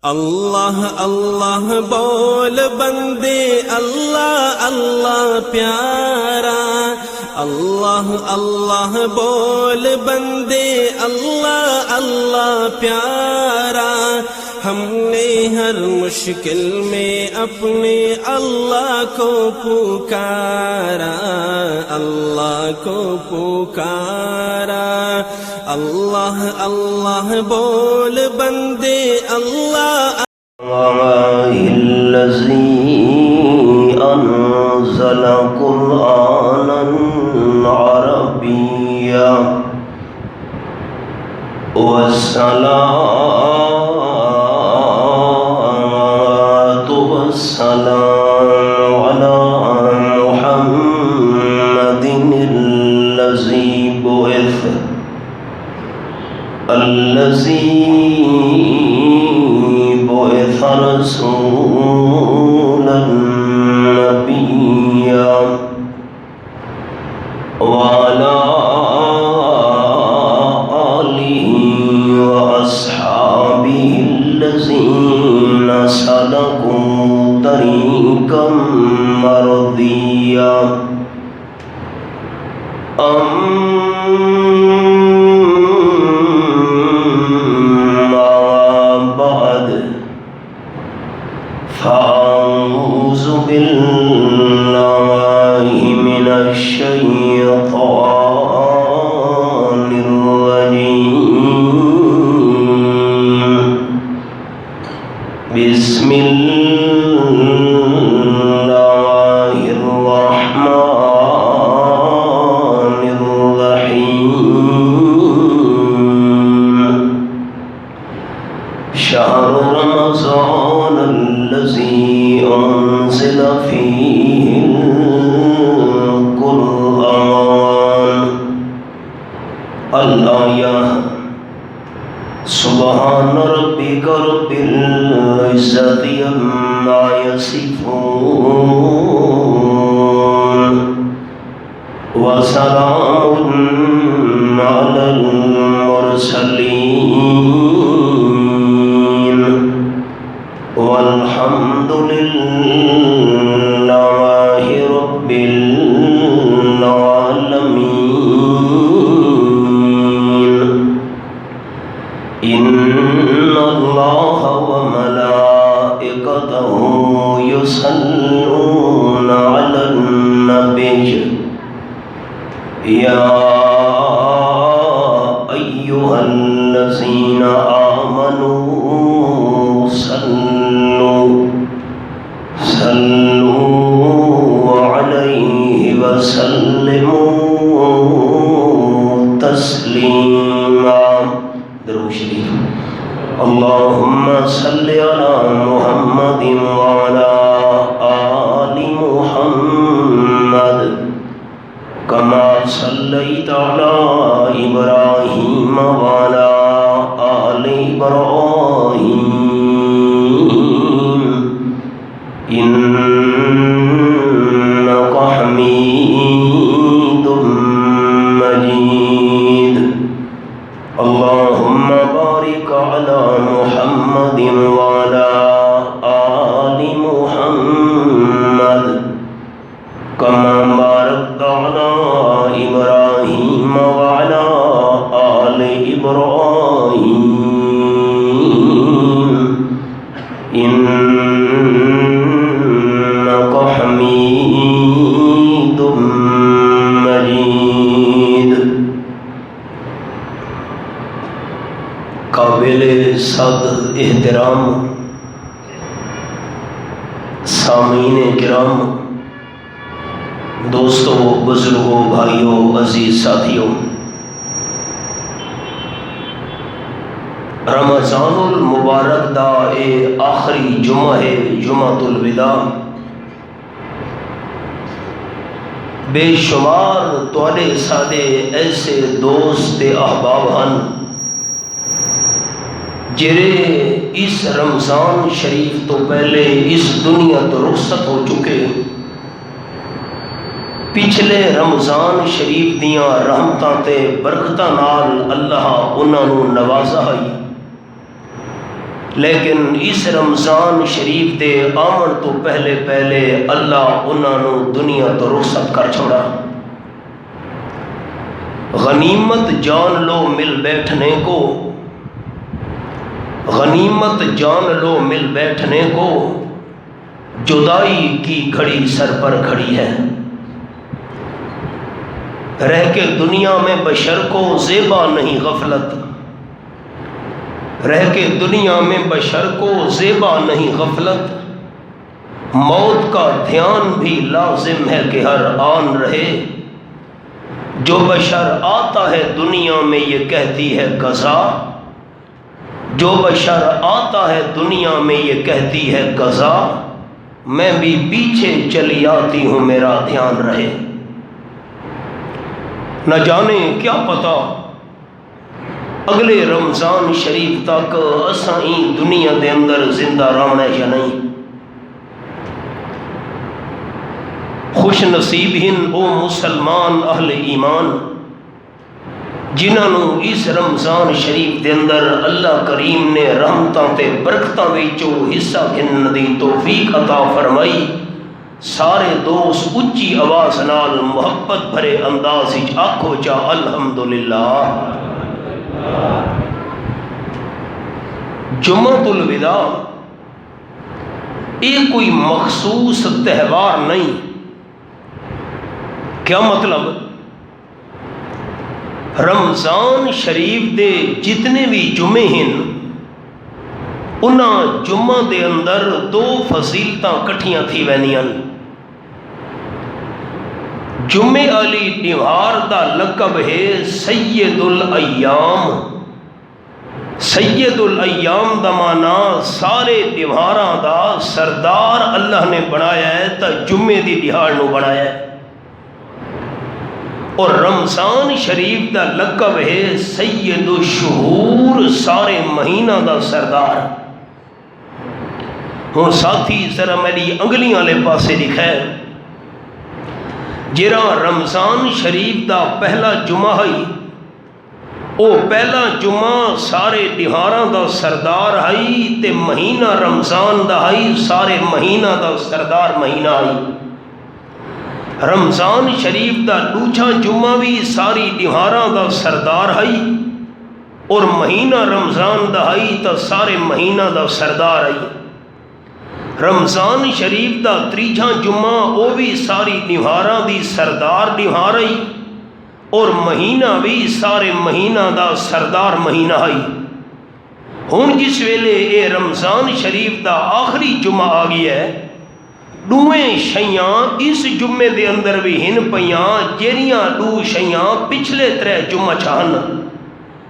اللہ اللہ بول بندے، اللہ اللہ پیارا، اللہ اللہ بول بندے، اللہ اللہ پیارا۔ ہم نے ہر مشکل میں اپنے اللہ کو پکارا، اللہ کو پکارا۔ اللہ اللہ بول بندے، اللہ الذي أنزل قرآنا عربيا والصلاة والسلام على محمد الذي بعث رسولا نبيا وعلى آله وأصحابه الذين سلكوا طريقا مرضيا۔ فأعوذ بالله من الشيطان الرجيم، بسم الله الرحمن الرحيم۔ شهر رمضان الذي أنزل فيه القرآن۔ الآية۔ سبحان ربك رب العزة عما يصفون وسلام على المرسلين والحمد لله رب العالمين۔ إن الله وملائكته يصلون على النبي، يا أيها الذين آمنوا صلوا عليه وسلموا تسليما۔ درود شریف۔ اللهم صل على محمد وعلى آل محمد كما صليت على إبراهيم وعلى آل إبراهيم إنك حميد مجيد۔ اللهم بارك على محمد وعلى آل محمد كما باركت على إبراهيم وعلى آل إبراهيم إنك حميد مجيد۔ قابل صد احترام سامعین کرام، دوستوں، بزرگوں، بھائیوں، عزیز ساتھیوں، رمضان المبارک دا اے آخری جمعہ ہے، جمعۃ الوداع۔ بے شمار تواڈے ساڈے ایسے دوست احباب ہن جڑے اس رمضان شریف تو پہلے اس دنیا تو رخصت ہو چکے، پچھلے رمضان شریف دیاں رحمتاں تے برکتاں نال اللہ انہاں نو نوازا ہے۔ لیکن اس رمضان شریف دے آمن تو پہلے پہلے اللہ انہاں نو دنیا تو رخصت کر چھوڑا۔ غنیمت جان لو مل بیٹھنے کو، غنیمت جان لو مل بیٹھنے کو، جدائی کی گھڑی سر پر کھڑی ہے۔ رہ کے دنیا میں بشر کو زیبا نہیں غفلت، رہ کے دنیا میں بشر کو زیبا نہیں غفلت، موت کا دھیان بھی لازم ہے کہ ہر آن رہے، جو بشر آتا ہے دنیا میں یہ کہتی ہے قضا، جو بشر آتا ہے دنیا میں یہ کہتی ہے قضا، میں بھی پیچھے چلی آتی ہوں میرا دھیان رہے۔ نہ جانے کیا پتا اگلے رمضان شریف تک اساں ہی دنیا دے اندر زندہ رہنا ہے یا نہیں۔ خوش نصیب ہن او مسلمان اہل ایمان جنہاں نو اس رمضان شریف دے اندر اللہ کریم نے رحمتاں تے برکتاں وچوں حصہ گھنن دی توفیق عطا فرمائی۔ سارے دوست اچھی آواز نال محبت بھرے انداز وچ آکھو چا الحمدللہ۔ جمعۃ الوداع یہ کوئی مخصوص تہوار نہیں۔ کیا مطلب؟ رمضان شریف دے جتنے بھی جمعے ہیں انہاں جمعہ دے اندر دو فضیلتاں کٹھیاں تھی وینیاں۔ جمعے علی دیوار دا لقب ہے سید الایام۔ سید الایام دا معنی سارے دیواراں دا سردار اللہ نے بنایا ہے تا جمعے دی دیہاڑ نو بنایا ہے۔ اور رمضان شریف دا لقب ہے سید الشہور، سارے مہینہ دا سردار۔ ہوں ساتھی ذرا میری انگلیاں لے پاسے لکھا ہے، جرا رمضان شریف دا پہلا جمعہ ہے او پہلا جمعہ سارے دیہاراں دا سردار ہے تے مہینہ رمضان دا ہے سارے مہینہ دا سردار مہینہ ہے۔ رمضان شریف دا دوجا جمعہ بھی ساری دیہاراں دا سردار ہے اور مہینہ رمضان دا ہے تا سارے مہینہ دا سردار ہے۔ رمضان شریف دا تریجا جمعہ او بھی ساری دیہاراں دی سردار دیہار ہے اور مہینہ بھی سارے مہینہ دا سردار مہینہ ہے۔ ہن جس ویلے اے رمضان شریف دا آخری جمعہ آ گیا ہے، دوئیں شیاں اس جمعے دے اندر بھی ہن پیاں جیڑیاں دو شیاں پچھلے ترے جمعہ چاہن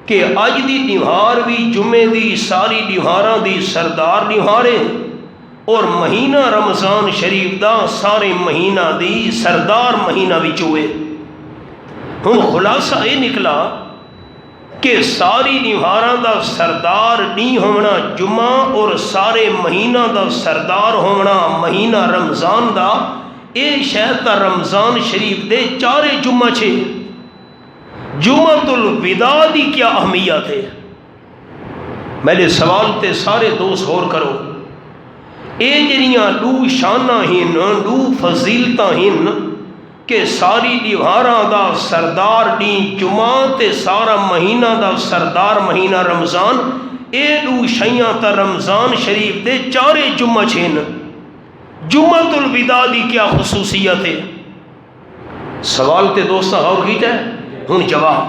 کہ اج دی دیوار بھی جمعے دی ساری دیواراں دی سردار دیوارے اور مہینہ رمضان شریف دا سارے مہینہ دی سردار مہینہ وچوے۔ ہن خلاصہ یہ نکلا کہ ساری دیواراں دا سردار نہیں ہونا جمعہ اور سارے مہینہ دا سردار ہونا مہینہ رمضان دا، اے شاید تا رمضان شریف دے چارے جمعہ چھے۔ جمعۃ الوداع دی کیا اہمیت ہے؟ میرے سوال تے سارے دوست غور کرو۔ اے جڑیاں دو شاناں ہن، دو فضیلتاں ہن کہ ساری دیواراں دا سردار دی جمعہ تے سارا مہینہ دا سردار مہینہ رمضان، اے دو شیاں تا رمضان شریف دے چارے جمعہ چھن۔ جمعۃ الوداع دی کیا خصوصیت ہے؟ سوال تے دوستاں غور کیتا ہے، ہن جواب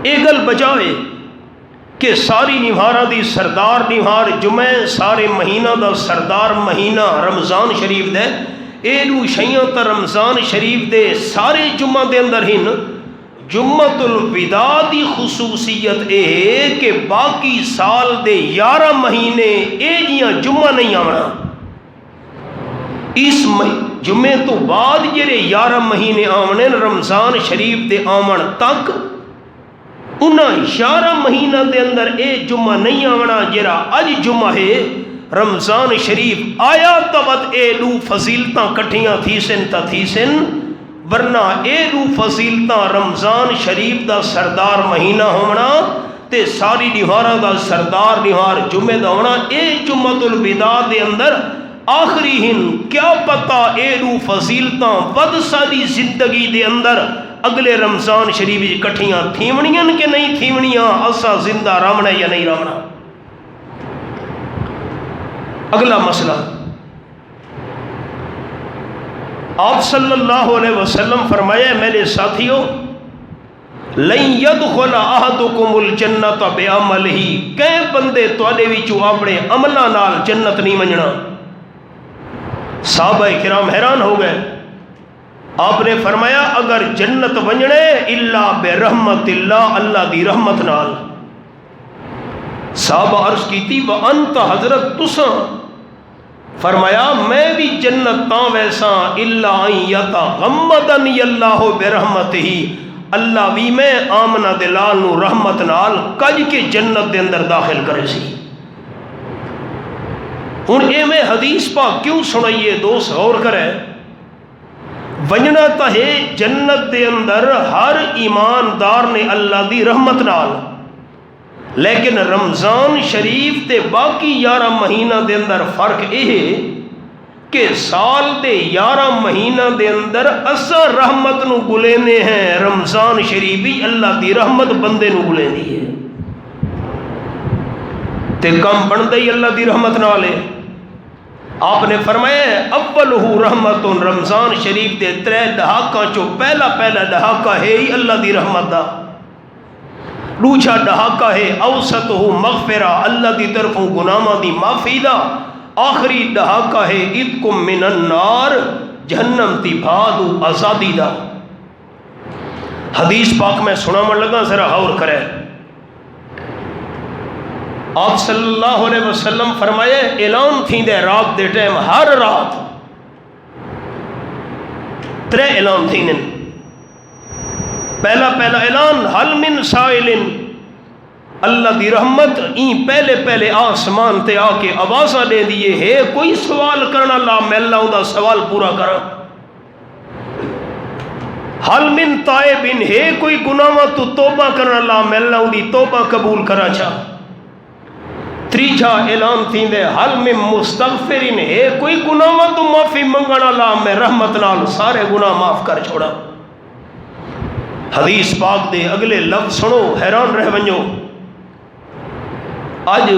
اے گل بجائے کہ ساری دیواراں دی سردار دیوار جمعہ سارے مہینہ دا سردار مہینہ رمضان شریف دے، اے دو شیاں تا رمضان شریف دے سارے جمعہ دے اندر ہن۔ جمعۃ الوداع دی خصوصیت اے ہے کہ باقی سال دے 11 مہینے اے جیاں جمعہ نہیں آونا۔ اس جمعے تو بعد جڑے 11 مہینے آونے رمضان شریف دے آمن تک، انہاں 11 مہینہ دے اندر اے جمعہ نہیں آونا جڑا اج جمعہ ہے رمضان شریف آیا تبت اے دو فضیلتاں کٹھیاں تھی سن، ورنہ اے دو فضیلتاں رمضان شریف دا سردار مہینہ ہونا تے ساری نہاراں دا سردار نہار جمعے دا ہونا اے جمعۃ الوداع دے اندر آخری ہن کیا پتہ اے رو فضیلتاں ود ساری زندگی دے اندر اگلے رمضان شریف کٹھیاں تھیونیاں کہ نہیں تھیونیاں، اسا زندہ رہنا یا نہیں رہنا۔ اگلا مسئلہ، آپ صلی اللہ علیہ وسلم فرمایا میرے ساتھیوں، لن يدخل احدكم الجنة بعمله، کئی بندے تواڈے وچوں اپنے عملاں نال جنت نہیں منجنا۔ صحابہ کرام حیران ہو گئے۔ آپ نے فرمایا اگر جنت ونجنے الا برحمت اللہ، اللہ دی رحمت نال۔ صحابہ عرض کیتی وانت حضرت تساں، فرمایا میں بھی جنت تاں ویسا الا ان یتغمدنی اللہ برحمتہ، اللہ بھی میں آمنہ دلال نو رحمت نال کج کے جنت دے اندر داخل کرے سی۔ ہن اے میں حدیث پاک کیوں سنائیے دوست غور کرے، ونجنا تا ہے جنت دے اندر ہر ایماندار نے اللہ دی رحمت نال، لیکن رمضان شریف تے باقی 11 مہینہ دے اندر فرق یہ ہے کہ سال دے 11 مہینہ دے اندر اسا رحمت نو گلینے ہیں، رمضان شریف بھی اللہ دی رحمت بندے نو گلینی ہے تے کم بندے ہی اللہ دی رحمت نال ہے۔ آپ نے فرمایا اولہ رحمت، رمضان شریف دے 3 دہاکاں چو پہلا دہاکا ہے ہی اللہ دی رحمت دا، دوجا دہاکا ہے اوسطہ مغفرہ، اللہ دی طرفوں گناہاں دی معافی دا، آخری دہاکا ہے اتکم من النار، جہنم تی بھادو آزادی دا۔ حدیث پاک میں سنامن لگا، ذرا غور کرے۔ آپ صلی اللہ علیہ وسلم فرمائے اعلان تھی دے رات دے ٹائم، ہر رات 3 اعلان تھی نن۔ پہلا اعلان حل من سائل، اللہ دی رحمت این پہلے آسمان تے آ کے آوازاں دے دیے ہے کوئی سوال کرنا لا میں اللہ دا سوال پورا کرا۔ حل من تائب، ہے کوئی گناہاں تو توبہ کرنا لا میں اللہ دی توبہ قبول کرا چاہ۔ تیجا اعلان تھی دے حل من مستغفرین، ہے کوئی گناہاں تو معافی منگنا لا میں رحمت نال سارے گناہ معاف کر چھوڑا۔ حدیث پاک دے اگلے لفظ سنو حیران رہ ونجو۔ آج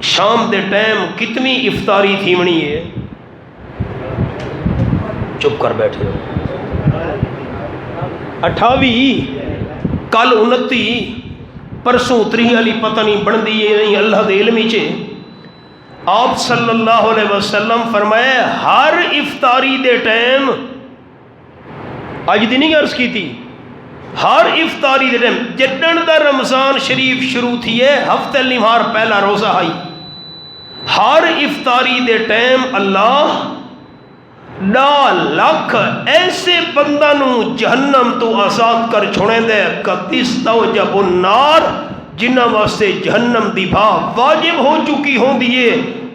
شام دے ٹائم کتنی افطاری تھی منی ہے، چپ کر بیٹھے ہو، 28 کل 29 پرسوں 30 والی پتہ نہیں بن دی نہیں اللہ دے علم چے۔ آپ صلی اللہ علیہ وسلم فرمائے ہر افطاری دے ٹائم، اج دی نہیں عرض کی تھی، ہر افطاری دے ٹائم جدن دا رمضان شریف شروع تھی ہے ہفتہ لیمہار پہلا روزہ آئی، ہر افطاری دے ٹائم اللہ 9 لاکھ ایسے بندہ نو جہنم تو آزاد کر چھوڑیں دے قدس توجب النار، جنہ واسطے جہنم دی بھا واجب ہو چکی ہوں دیئے،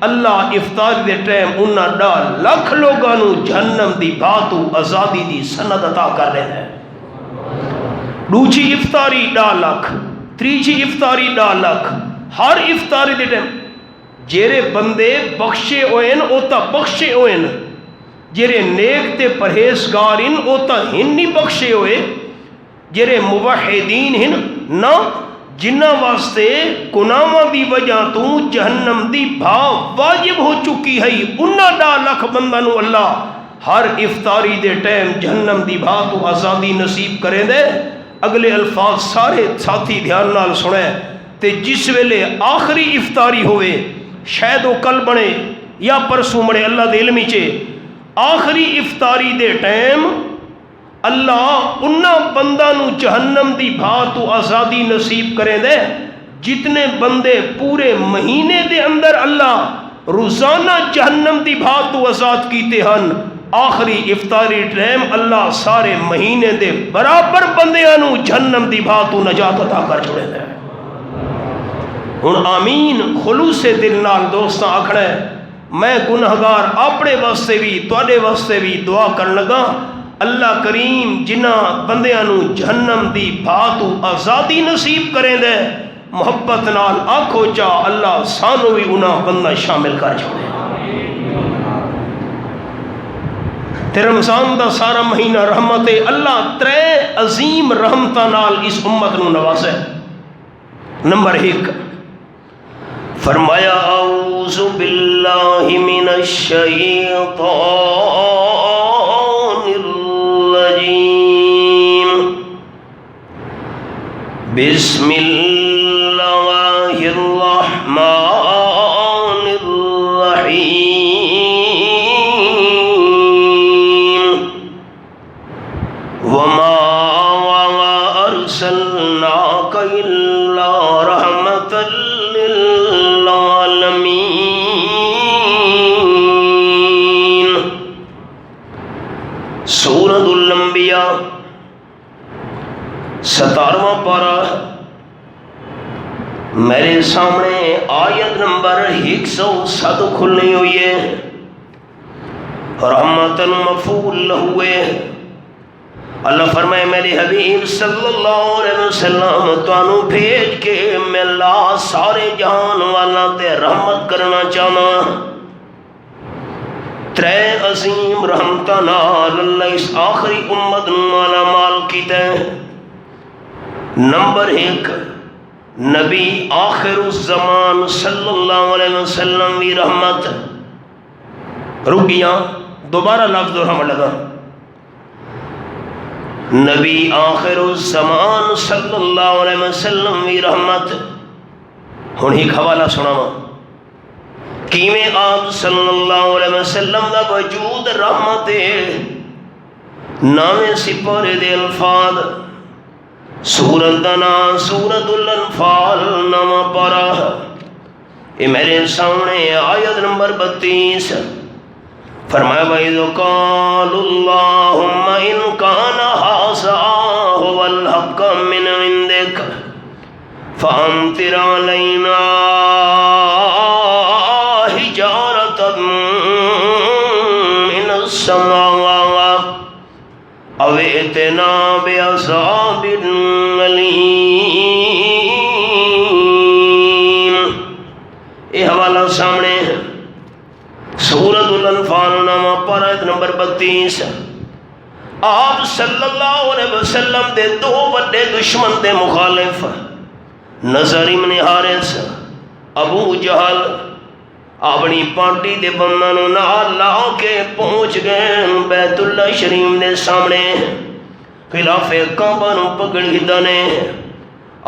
اللہ افطار دے ٹائم انہا 9 لاکھ لوگاں نو جہنم دی بھا تو آزادی دی سند عطا کر رہے ہیں۔ دوجی افطاری 9 لاکھ، تیجی افطاری 9 لاکھ، ہر افطاری دے ٹائم جیرے بندے بخشے ہوئن اوتا بخشے ہوئن، جیرے نیک تے پرہیزگار ان اوتا ہن نہیں بخشے ہوئے، جیرے موحدین ہن نا، جنہ واسطے گناہاں دی وجہ تو جہنم دی بھا واجب ہو چکی ہے، انہاں 9 لاکھ بندہ نو اللہ ہر افطاری دے ٹائم جہنم دی بھا تو آزادی نصیب کریں دے۔ اگلے الفاظ سارے ساتھی دھیان نال سنے، تے جس ویلے آخری افطاری ہوئے شاید وہ کل بنے یا پرسوں بنے اللہ دے علمی چے، آخری افطاری دے ٹائم اللہ انہاں بندہ نو جہنم دی بھا تو آزادی نصیب کریں دے جتنے بندے پورے مہینے دے اندر اللہ روزانہ جہنم دی بھا تو آزاد کیتے ہن، آخری افطاری ٹائم اللہ سارے مہینے دے برابر بندیاں نو جہنم دی بھا تو نجات عطا کر چھوڑے دے۔ ہن آمین خلوص دل نال دوستاں آکھنا ہے، میں گنہگار اپنے واسطے بھی تواڈے واسطے بھی دعا کرن لگا، اللہ کریم جنہاں بندیاں نو جہنم دی بھاتو آزادی نصیب کریں دے محبت نال آکھو چا اللہ سانو بھی انہاں بندہ شامل کر چھوڑے۔ تے رمضان دا سارا مہینہ رحمت اللہ ترے عظیم رحمتہ نال اس امت نو نوازے۔ نمبر 1 فرمایا اعوذ باللہ من الشیطان الرجیم بسم اللہ الرحمن الرحیم وما ارسلناک الا رحمتا سورۃ الانبیاء 17واں پارہ میرے سامنے آیت نمبر 107 کھلنی ہوئی ہے۔ رحمتاً مفعول ہوئے اللہ فرمائے میرے حبیب صلی اللہ علیہ وسلم تانوں بھیج کے میں اللہ سارے جہان والا تے رحمت کرنا چاہنا۔ ترے عظیم رحمتہ نال اللہ اس آخری امت مالا مال کیتا ہے۔ نمبر 1 نبی آخر الزمان صلی اللہ علیہ وسلم بھی رحمت۔ رکیاں دوبارہ لفظ رحمت لگا۔ نبی آخر الزمان صلی اللہ علیہ وسلم بھی رحمت۔ ہن ایک حوالہ سناواں کیویں آپ صلی اللہ علیہ وسلم دا وجود رحمت ہے۔ ناویں سپارے دے الفاظ سورت دا نام سورۃ الانفال نواں پارہ یہ میرے سامنے آیت نمبر 32 فرمایا وَإِذْ قَالُوا اللَّهُمَّ إِنْ كَانَ هَٰذَا هُوَ الْحَقَّ مِنْ عِنْدِكَ فَأَمْطِرْ عَلَيْنَا حِجَارَةً مِّنَ السَّمَاءِ أَوْ ائْتِنَا بِعَذَابٍ أَلِيمٍ۔ یہ حوالہ سامنے ہے سورۃ الانفال نامہ پارہ نمبر 32۔ آپ صلی اللہ علیہ وسلم دے دو بڑے دشمن دے مخالف نظر ابن حارث ابو جہل اپنی پارٹی دے بندوں نال لا کے پہنچ گئے بیت اللہ شریف دے سامنے۔ خلاف کعبہ نو پکڑ ہدنے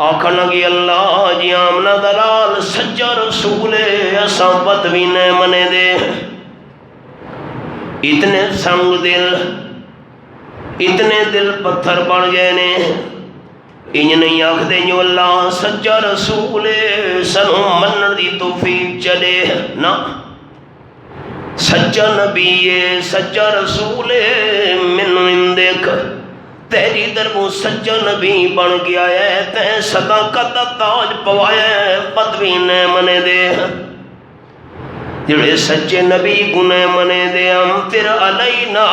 آکھن لگی اللہ جی آمنہ دلال سچا رسول اساں بدوی نے منے دے۔ اتنے سنگ دل اتنے دل پتھر بن گئے نے انج نہیں آکھ دے جو اللہ سچا رسول سنو منن دی توفیق چلے نا سچا نبی سچا رسول منو اندیک تیری دربو سچا نبی بن گیا ہے تے صداقت دا تاج پوایا ہے بدوی نے منے دے جڑے سچے نبی گنے منے دے امطر علینا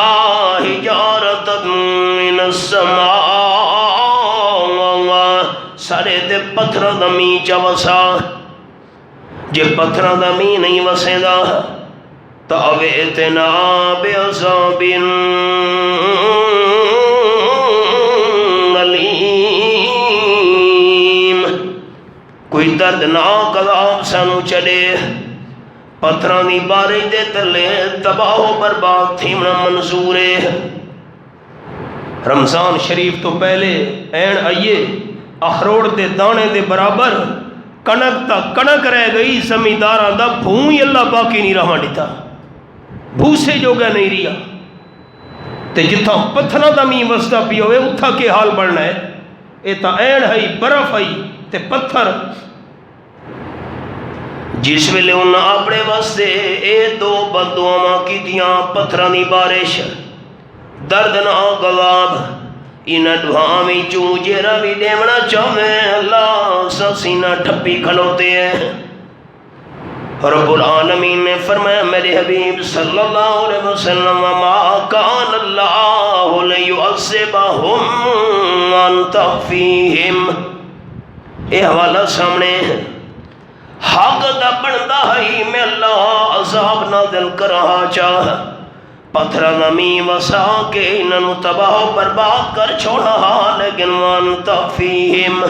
حجارۃ من السماء سارے دے پتھراں دا میਂਹ چا وسا جے پتھراں دا میਂਹ نہیں وسے دا تو اویتنا بعذاب علیم کوئی دردناک عذاب سانو چلے پتھراں دی بارش دے تلے تباہ و برباد تھیمنا منظور ہے۔ رمضان شریف تو پہلے این آئیے اخروڑ دے دانے دے برابر کنک تا کنک رہ گئی زمینداراں دا بھوں ہی اللہ باقی نہیں رہا دیتا بھوسے جو گیا نہیں رہا تے جتھا پتھراں دا میਂਹ وسدا پی ہوئے اتھا کے حال بڑھنا ہے اے تا این ہئی برف ہئی تے پتھر جس ویلے انہاں اپنے واسطے اے دو بددعاواں کیتیاں پتھراں دی بارش دردناک عذاب انہاں دعاواں وچوں جیڑا بھی دیونا چاہویں اللہ سا سینہ ٹھپی کھلوتے ہیں رب العالمین نے فرمایا میرے حبیب صلی اللہ علیہ وسلم ما کان اللہ لیعذبہم وانت فیہم، یہ حوالہ سامنے حق دا بندہ ہے میں اللہ عذاب نازل کرا چاہ پتھر نمی وسا کے انہوں تباہ و برباد کر چھوڑا، لیکن وانت فیہم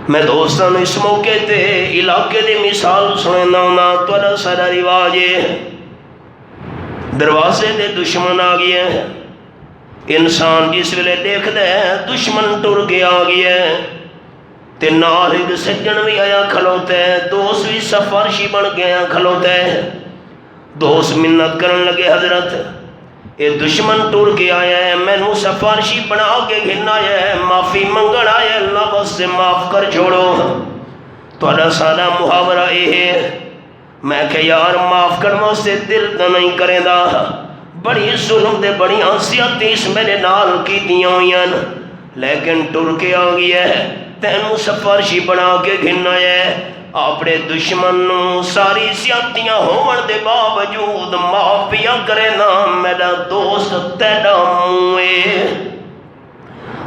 میں دوستان اس موقع تے علاقے دی مثال سننا ہونا توڑا سارا رواج ہے، دروازے دے دشمن آ گیا ہے، انسان جس ویلے دیکھ دے دشمن ٹر کے آ گیا ہے تے نال ایک سجن بھی آیا کھلوتا ہے، دوست بھی سفارشی بن گیا کھلوتا ہے، دوست منت کرن لگے حضرت یہ دشمن ٹور کے آیا ہے میں نو سفارشی بنا کے گھننا ہے معافی منگن آیا اللہ بس سے معاف کر چھوڑو، توڑا سارا محاورہ یہ ہے میں کہ یار معاف کرنا سے دل تو نہیں کرے دا، بڑی ظلم دے بڑی آنسیاتی اس میرے نال کی دیاں ہوئیں لیکن ٹور کے آ گیا ہے تینوں سفارشی بنا کے گھننا ہے اپنے دشمن ساری سیاتیاں ہون دے باوجود معافیاں کرے نا میرا دوست تیڑا موئے،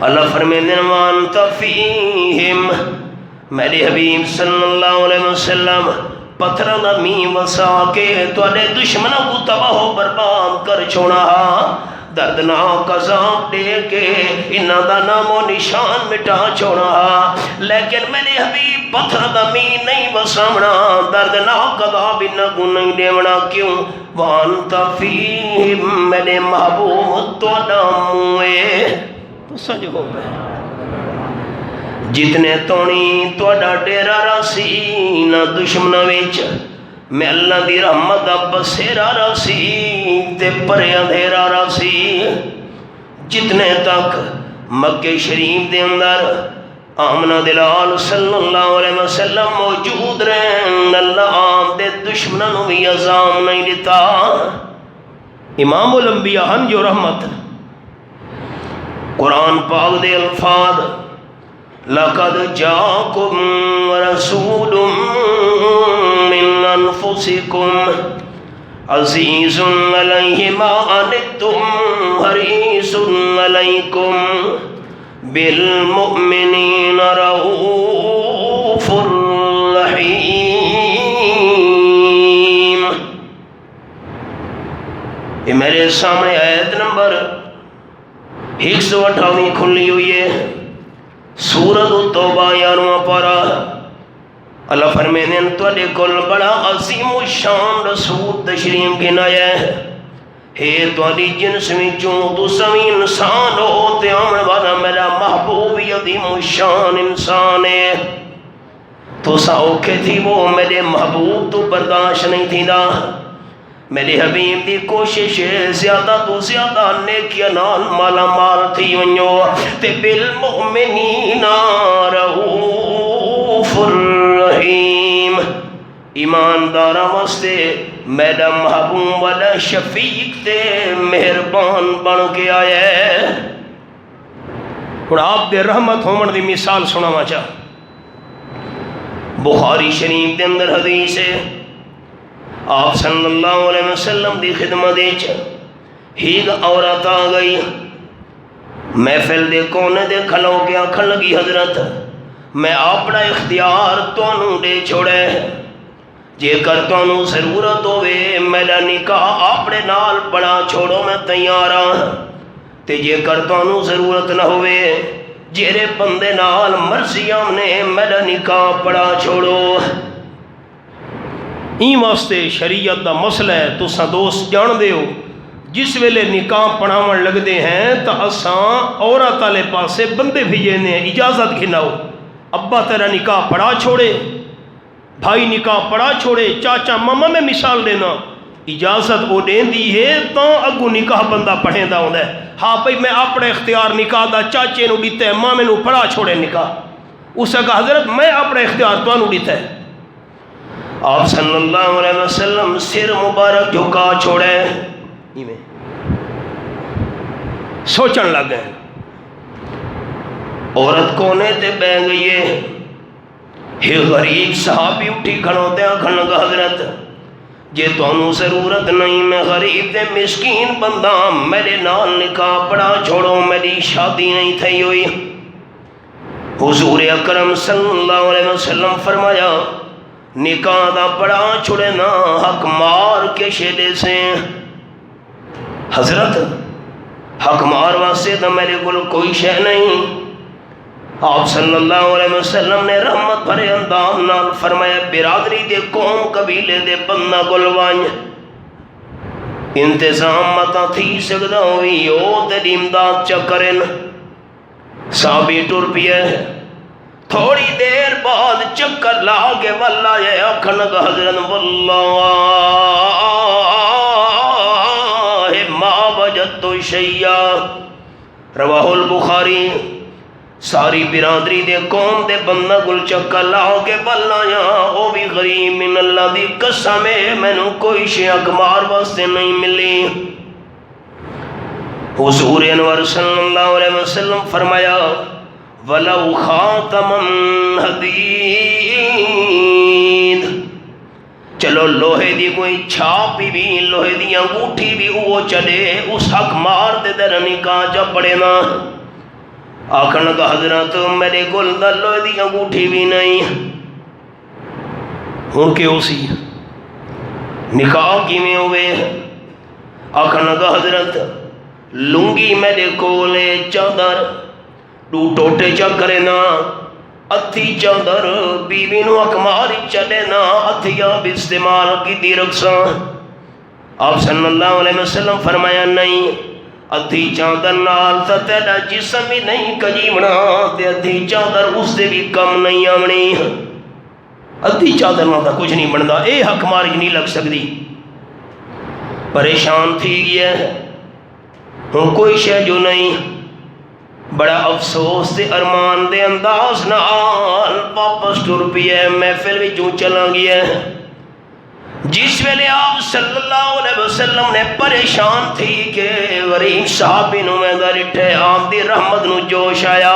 اللہ فرمیدن وانت فیہم میرے حبیب صلی اللہ علیہ وسلم پتھر نمی وسا کے توڑے دشمنوں کو تباہ و برباد کر چھوڑا، دردناک عذاب دے کے انہاں دا نام و نشان مٹا چھوڑا، لیکن میرے حبیب پتھر نمی نہیں وسامنا دردناک عذاب انہاں کو نہیں دیونا، کیوں وانت فیہم میرے محبوب توڑا موئے تو سج ہو گئے جتنے تونی توڑا ڈیرا راسی نہ دشمنہ ویچ میں اللہ دی رحمت بسیرا راسی تے پرے اندھیرا راسی، جتنے تک مکہ شریف دے اندر آمنہ دلال صلی اللہ علیہ وسلم موجود رہن اللہ آم دے دشمنوں بھی عذاب نہیں دیتا، امام الانبیاء ہن جو رحمت قرآن پاک دے الفاظ لَقَدْ جَاءَكُمْ رَسُولٌ مِّنْ أَنفُسِكُمْ عزیز علیہ ما عنتم حریص علیکم بالمؤمنین رؤوف رحیم۔ یہ میرے سامنے آیت نمبر 128 کھلی ہوئی ہے، سورۃ التوبہ 11واں پارہ، اللہ فرمیدن توڑے کل بڑا عظیم و شان رسول تشریف گنایا ہے توڑی جنس میں چون تو سوی انسان ہوتے آمن والا میرا محبوب عظیم و شان انسان ہے، تو سا اوکے تھی وہ میرے محبوب تو برداشت نہیں تھی دا، میرے حبیب دی کوشش زیادہ تو زیادہ نیکیاں نال مالا مال تھی ونجو تے بالمؤمنین رؤوف الرحیم، ایماندارہ واسطے میرا محبوب والا شفیق تے مہربان بن کے آیا ہے۔ اور آپ دے رحمت ہومن دی مثال سناوا چاہ، بخاری شریف دے اندر حدیث ہے آپ صلی اللہ علیہ وسلم دی خدمت ہیگ عورت آ گئی، محفل دے کونے دے کھلو کے آکھن لگی حضرت میں اپنا اختیار تانوں دے چھوڑے، جے کر تانوں ضرورت ہوئے میرا نکاح اپنے نال پڑا چھوڑو میں تیار ہاں، تے جے کر تانوں ضرورت نہ ہوئے جیرے بندے نال مرضیاں نے میرا نکاح پڑا چھوڑو۔ این واسطے شریعت دا مسئلہ ہے تو سا دوست جان دے ہو جس ویلے نکاح پڑھاون لگ دے ہیں تا اساں عورت والے پاسے بندے بھیجے نے اجازت گھناؤ، ابا تیرا نکاح پڑھا چھوڑے، بھائی نکاح پڑھا چھوڑے، چاچا ماما میں مثال دینا اجازت وہ دین دی ہے تا اگو نکاح بندہ پڑھیں دا ہوندہ ہے، ہاں بھئی میں اپنے اختیار نکاح دا چاچے نو دیتا ہے مامے نو پڑھا چھوڑے نکاح، اسے کہا حضرت میں اپنے اختیار تو نو دیتا ہے، آپ صلی اللہ علیہ وسلم سر مبارک جھکا چھوڑے، سوچن لگ گئے عورت کونے تے بہ گئی ہے، یہ غریب صحابی اٹھی کھڑوتے آکھن لگا حضرت جے تانوں ضرورت نہیں میں غریب دے مسکین بندہ میرے نال نکاح پڑھا چھوڑو میری شادی نہیں تھی ہوئی حضور اکرم صلی اللہ علیہ وسلم فرمایا نکاح دا پڑھا چھوڑے نا حق مار کے شیدے سے حضرت حق مار واسطے تو میرے کو کوئی شے نہیں آپ صلی اللہ علیہ وسلم نے رحمت بھرے انداز نال فرمایا برادری دے قوم قبیلے دے بندہ گلوان انتظام متا تھی سکتا ہوئی او تیری امداد چکرن صحابی ٹر پیے تھوڑی دیر بعد چکر لاغے واللہ یہ اکھن کا حضرت واللہ ما وجدت شیعہ رواہ البخاری ساری برادری دے قوم دے بندہ گل چکر لاؤ کے بلنا یا او بھی غریب من اللہ دی قسم میں نو کوئی شے اکمار واسطے نہیں ملی حضور انور صلی اللہ علیہ وسلم فرمایا وَلَوْ خَاتَمًا حَدِيدٍ چلو لوہے دی کوئی چھاپی بھی لوہے دی انگوٹھی بھی وہ چلے اس حق مار دے در نکاح جب پڑے نا آکھن کا حضرت میرے گل دلو دی انگوٹھی بھی نہیں ہوں کہ اسی نکاح کی میں ہوئے آکھن کا حضرت لنگی میرے کولے چادر دو ٹوٹے چکرے نا اتھی چادر بیوی نو اکماری چلے نا اتھیاب استعمال کی دی رکھساں آپ صلی اللہ علیہ وسلم فرمایا نہیں ادھی چادر نال تا تیرا جسم ہی نہیں کجیمنا تے ادھی چادر اس سے بھی کم نہیں آمنی ادھی چادر نال تا کچھ نہیں بندا اے حق ماری نہیں لگ سکتی پریشان تھی گیا ہے ہوں کوئی شے جو نہیں بڑا افسوس تے ارمان دے انداز نال واپس ٹر پیے محفل بھی جو چلا گیا ہے جس ویلے آپ صلی اللہ علیہ وسلم نے پریشان تھی کہ غریب صحابی نو میں در اٹھے آپ دی رحمت نو جوش آیا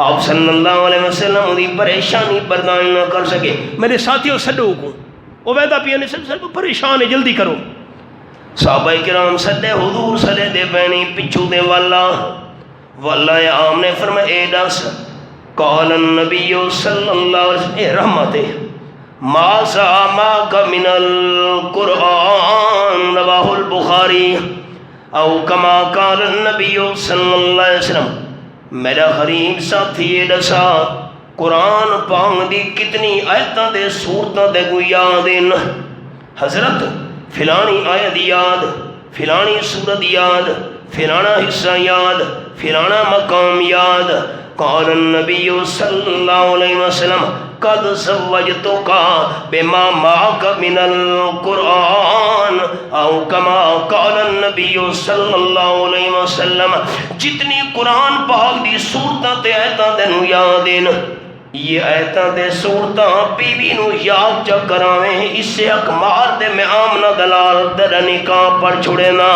آپ صلی اللہ علیہ وسلم دی پریشانی برداشت نہ کر سکے میرے ساتھیوں سڈو کو وہ ویدہ پیا نے سب پریشان ہے جلدی کرو صحابہ کرام سدے حضور سدے دے پینی پچھو دے واللہ عام نے فرمایا اے دس قال النبی صلی اللہ علیہ وسلم اے رحمت ما ساماک من القرآن رواہ البخاری او کما قال النبی صلی اللہ علیہ وسلم میرا غریب ساتھی دسا قرآن پاک دی کتنی آیتاں دے سورتاں دے کو یاد ان حضرت فلانی آیت یاد فلانی سورت یاد فلانا حصہ یاد فلانا مقام یاد قال النبی صلی اللہ علیہ وسلم قد زوجتک بما معک من القرآن او کما قال النبی صلی اللہ علیہ وسلم جتنی قرآن پاک دی صورتاں تے آیتاں دے نو یاد ان یہ آیتاں دے صورتاں بیوی نو یاد چا کراویں اس سے حق مار دے میں آمنہ دلال در نکاح پر چھوڑے نا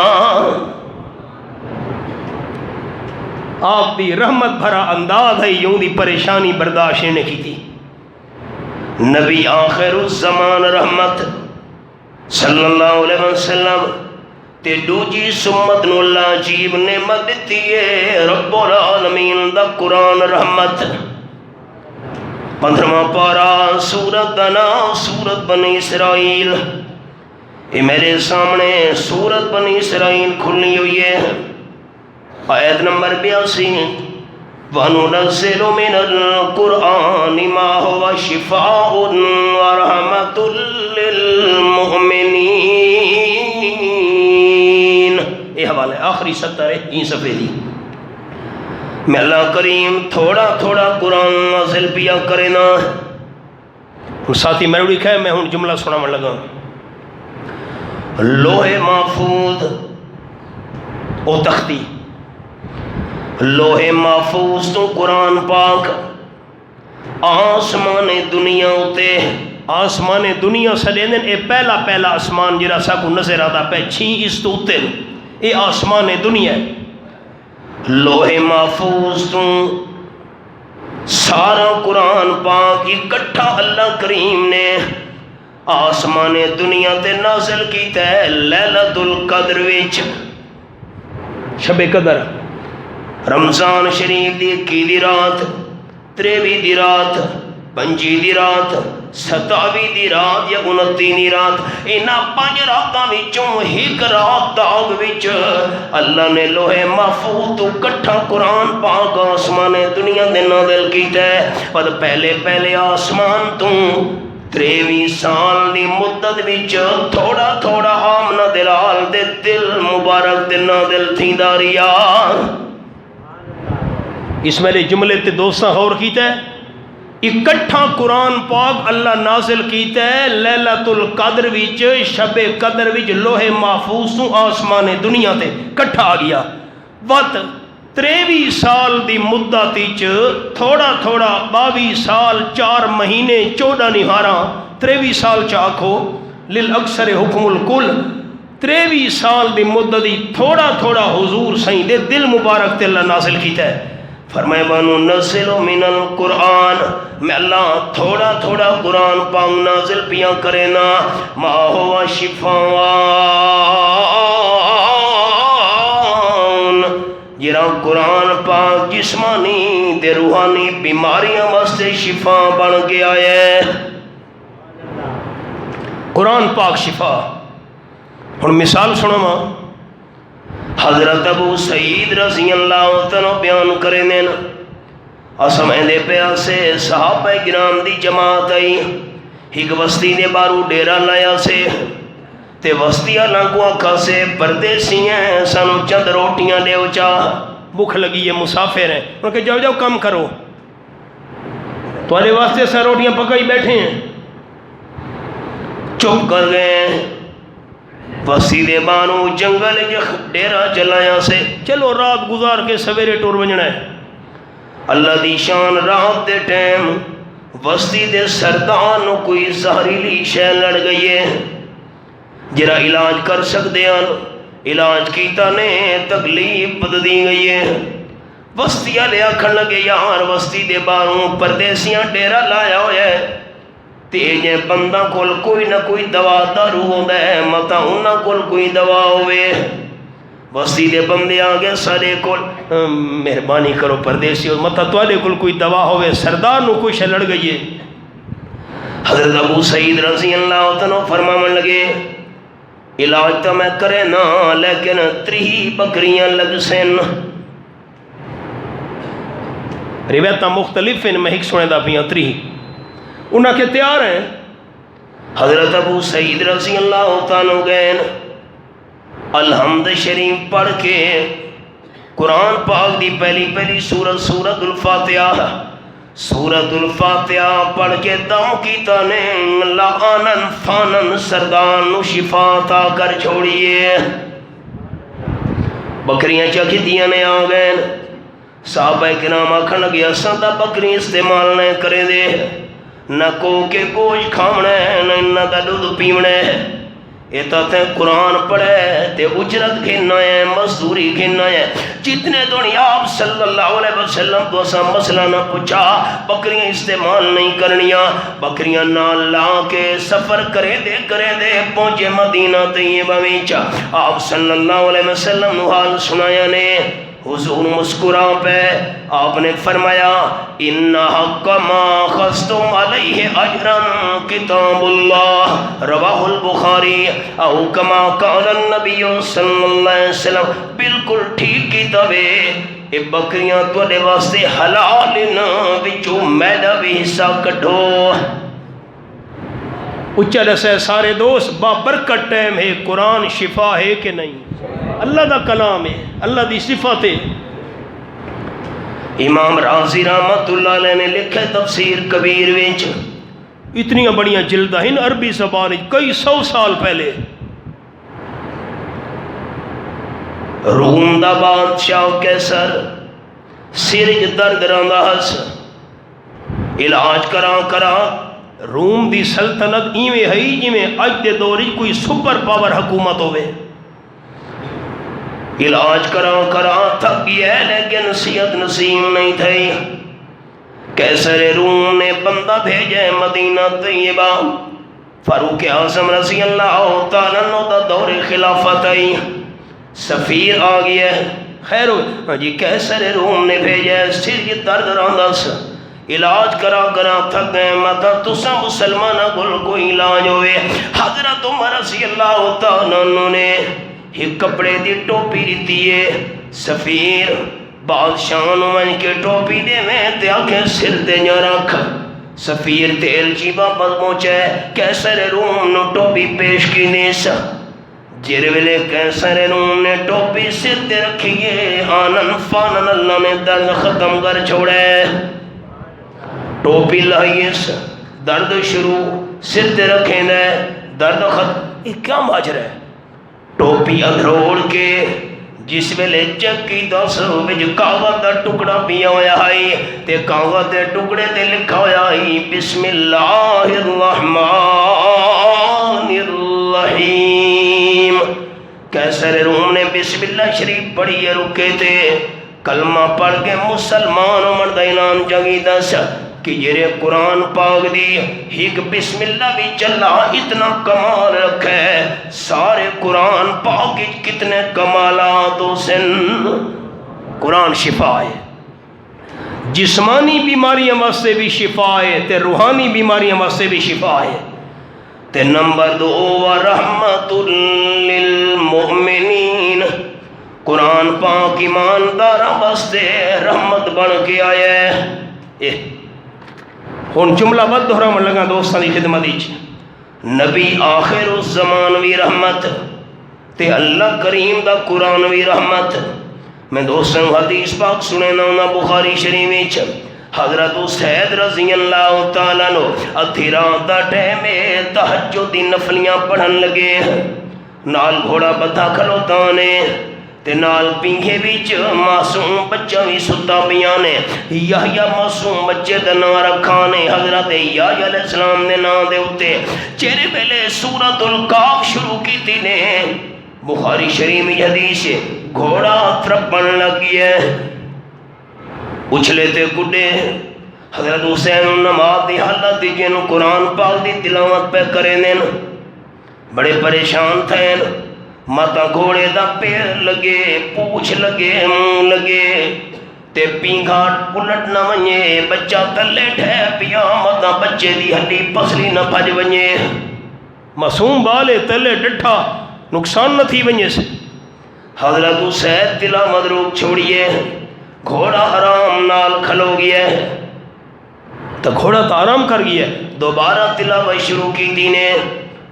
آپ دی رحمت بھرا انداز ہے یوں دی پریشانی برداشت نے کی تھی نبی آخر الزمان رحمت صلی اللہ علیہ وسلم تے دوجی سمت نو اللہ عجیب نعمت دیتی ہے رب العالمین دا قرآن رحمت 15واں پارا سورت دا نام سورت بنی اسرائیل یہ میرے سامنے سورت بنی اسرائیل کھلنی ہوئی ہے آیت نمبر 82 وَنُنَزِّلُ مِنَ الْقُرْآنِ مَا هُوَ شِفَاءٌ وَرَحْمَةٌ لِّلْمُؤْمِنِينَ یہ حوالہ آخری 70 صفحے دی میں اللہ کریم تھوڑا تھوڑا قرآن نازل پیا کرے نا ساتھی میں لکھا ہے میں ہوں جملہ سنا من لگا لوح محفوظ او تختی لوح محفوظ تو قرآن پاک آسمان دنیا ہوتے آسمان دنیا سلیندن اے پہلا پہلا آسمان جرا سا کو نظر آتا پہ چھین اس تو اتن اے آسمان دنیا ہے لوح محفوظ تو سارا قرآن پاک اکٹھا اللہ کریم نے آسمان دنیا تے نازل کیتا ہے لیلۃ القدر وچ، شب قدر، رمضان شریف دی 21 دی رات، 23 دی رات، 25 دی رات، 27 دی رات یا 29 دی رات، انہاں 5 راتاں وچوں ایک رات داغ وچ اللہ نے لوہے محفوظ تو کٹھا قرآن پاک آسمان دنیا دے نازل کیتا ہے۔ پر پہلے آسمان تو 23 سال دی مدت وچ تھوڑا تھوڑا آمنہ دلال دے دل مبارک دے نازل تھیندا رہیا۔ اس میرے جملے تے دوستاں غور کیتا ہے، اکٹھا قرآن پاک اللہ نازل کیتا ہے لیلۃ القدر وچ، شب قدر وچ لوہے محفوظ تو آسمان دنیا تے کٹھا آ گیا۔ وقت 23 سال دی مدت وچ تھوڑا تھوڑا 22 سال 4 مہینے 14 نہاراں 23 سال چ آکھو للاکثر حکم الکل، 23 سال دی مدت تھوڑا تھوڑا حضور سائیں دے دل مبارک تے اللہ نازل کیتا ہے۔ فرمائے بانو نزل من القرآن، میں اللہ تھوڑا تھوڑا قرآن پاک نازل پیاں کرے نا، ما ہوا شفاء، جرا قرآن پاک جسمانی دے روحانی بیماریاں واسطے شفا بن گیا ہے۔ قرآن پاک شفا۔ ہن مثال سنو، حضرت ابو سعید رضی اللہ عنہ بیان کرے نے، اسمیں دے پیاسے صحابہ کرام دی جماعت آئی، ایک وستی دے بارو ڈیرا لایا سے، تے وستی لنگوا کھاسے پردیسی ہیں، سانو چند روٹیاں دیو چاہ، بھوک لگی ہے، مسافر ہیں، انہوں کہ جاؤ جاؤ کم کرو، تو آلے واسطے سا روٹیاں پکائی بیٹھے ہیں، چپ کر گئے۔ وسیع دے بانو جنگل ڈیرا چلایا سے، چلو رات گزار کے سویرے ٹور بنجنا ہے۔ اللہ دی شان رات دے ٹیم وستی دے سردان کوئی زہریلی شے لڑ گئی ہے، جرا علاج کر سکتے ہیں، علاج کیتا نے تکلیف بد دی گئی ہے۔ وستی والے آکھن لگے یار وستی دے باروں پردیسیاں ڈیرا لایا ہویا ہے، تیجے بندہ کول کوئی نہ کوئی دوا دارو ہوندا ہے، متا انہاں کول کوئی دوا ہوئے۔ وستی دے بندے آگے سارے کول مہربانی کرو پردیسیوں، متا توالے کول کوئی دوا ہوئے، سردار نو کوئی شے لڑ گئی ہے۔ حضرت ابو سعید رضی اللہ عنہ فرماون لگے علاج تو میں کرے نا، لیکن 30 بکریاں لگ سن۔ روایتاں مختلف ہیں، میں ایک سنے دا پیاں 30 انہاں کے تیار ہیں۔ حضرت ابو سعید رضی اللہ عنہ گئے الحمد شریف پڑھ کے قرآن پاک دی پہلی سورت الفاتحہ، سورت الفاتحہ پڑھ کے دم کیتا نے لعنن فانن سردان نو شفا تا کر چھوڑیے۔ بکریاں چکی دیاں نے آ گئے، صحابہ کرام آکھن لگے اساں تا بکری استعمال نہ کرے دے، نہ کو کے گوشت کھاونا ہے، نہ انہاں دا دودھ پیونا ہے، یہ تو تے قرآن پڑھے تے اجرت گھننا ہے، مزدوری گھننا ہے۔ جتنے دنی آپ صلی اللہ علیہ وسلم تو اسا مسئلہ نہ پوچھا، بکریاں استعمال نہیں کرنیاں، بکریاں نہ لا کے سفر کرے دے پہنچے مدینہ طیبہ وچ، آپ صلی اللہ علیہ وسلم نو حال سنایا نے۔ حضور مسکرا پہ آپ نے فرمایا ان حق ما خستم علیہ اجرا کتاب اللہ، رواہ البخاری، او کما قال النبی صلی اللہ علیہ وسلم، بالکل ٹھیک کتاب ہے۔ اے بکریاں تواڈے واسطے حلال نہ، وچوں میدا بھی حصہ کڈو۔ اچھا دسے سارے دوست بابرکت ٹائم ہے، قرآن شفا ہے کہ نہیں؟ اللہ دا کلام ہے، اللہ دی صفات ہے۔ امام رازی رحمت اللہ علیہ نے لکھے تفسیر کبیر وچ، اتنی بڑیاں جلدہ ہیں عربی زبان کئی 100 سال پہلے، روم دا بادشاہ کیسر سرج درد راندا ہس، علاج کرا روم دی سلطنت ایویں ہے جویں اج دے دور وچ کوئی سپر پاور حکومت ہوئے، علاج کرا تھک گیا لیکن صحت نصیب نہیں تھی۔ کیسر روم نے بندہ بھیجے مدینہ طیبہ، فاروق اعظم رضی اللہ تعالیٰ عنہ دا دور خلافت آئی، سفیر آ گیا ہے، خیر ہو جی کیسر روم نے بھیجا ہے، سر کی درد راندہ سا علاج کرا کرا تھک گئے، متا تسا مسلمانہ گل کوئی علاج ہوئے۔ حضرت عمر رضی اللہ تعالیٰ عنہ نے ایک کپڑے دی ٹوپی دیتی ہے، سفیر بادشاہ نوان کے ٹوپی دے میں تے آکھیں سر دے جا رکھ، سفیر تیل جی واپس پہنچے، کیسر روم نو ٹوپی پیش کی نیسا، جر ویلے کیسر روم نے ٹوپی سر تے رکھیے، آنن فانن اللہ نے درد ختم کر چھوڑے، ٹوپی لائیس درد شروع، سر تے رکھیں دے درد ختم، یہ کیا ماجر ہے؟ ٹوپی ادھروڑ کے جس ویلے چکی دس وچ کاغذ دا ٹکڑا پیا ہویا ہے تے کاغذ دے ٹکڑے تے لکھا ہویا ہے بسم اللہ الرحمن الرحیم۔ کیسر روم نے بسم اللہ شریف پڑھی ہے، رکے تے کلمہ پڑھ کے مسلمان عمر دا اعلان جگی دس کہ یہ قرآن پاک دی ایک بسم اللہ بھی چلا اتنا کمال رکھے، سارے قرآن پاک کتنے کمالات سن۔ قرآن شفا ہے، جسمانی بیماریاں واسطے بھی شفا ہے تے روحانی بیماریاں واسطے بھی شفا ہے۔ تے نمبر 2 ورحمت للمؤمنین، قرآن پاک ایمانداراں واسطے رحمت بن کے آیا ہے۔ ہن جملہ بد دہراون لگا دوستاں دی خدمت وچ، نبی آخر الزمان وی رحمت تے اللہ کریم دا قرآن وی رحمت۔ میں دوستاں حدیث پاک سنینا ہونا بخاری شریف وچ، حضرت سید رضی اللہ تعالیٰ عنہ ادھی رات دا ٹائم تہجد دی نفلیاں پڑھن لگے، نال گھوڑا بدھا کھلوتا نے تے نال پنگھے وچ معصوم بچہ بھی ستا پیاں نے، یحییٰ معصوم بچے دا نام رکھا نے حضرت یحییٰ علیہ السلام دے نام دے اتے، چہرے پہلے سورۃ الکاف شروع کی تھی نے، بخاری شریف میں حدیث ہے، گھوڑا ترپن لگی ہے، اچھلے تے گڈے، حضرت حسین نماز دی حالت دی جن قرآن پاک دی تلاوت پہ کرے نے، بڑے پریشان تھے، ماتا گھوڑے دا پیر لگے، پوچھ لگے، منہ لگے تے پینگھا پلٹ نہ ونجے، بچہ تلے ٹھے پیا، ماتا بچے دی ہڈی پسلی نہ بھج ونجے، معصوم بالے تلے ڈٹھا نقصان نہ تھی ونجے سے۔ حضرت حسین تلاوت روک چھوڑیے، گھوڑا آرام نال کھلو گیا، تو گھوڑا تو آرام کر گیا، دوبارہ تلاوت شروع کی دی نے،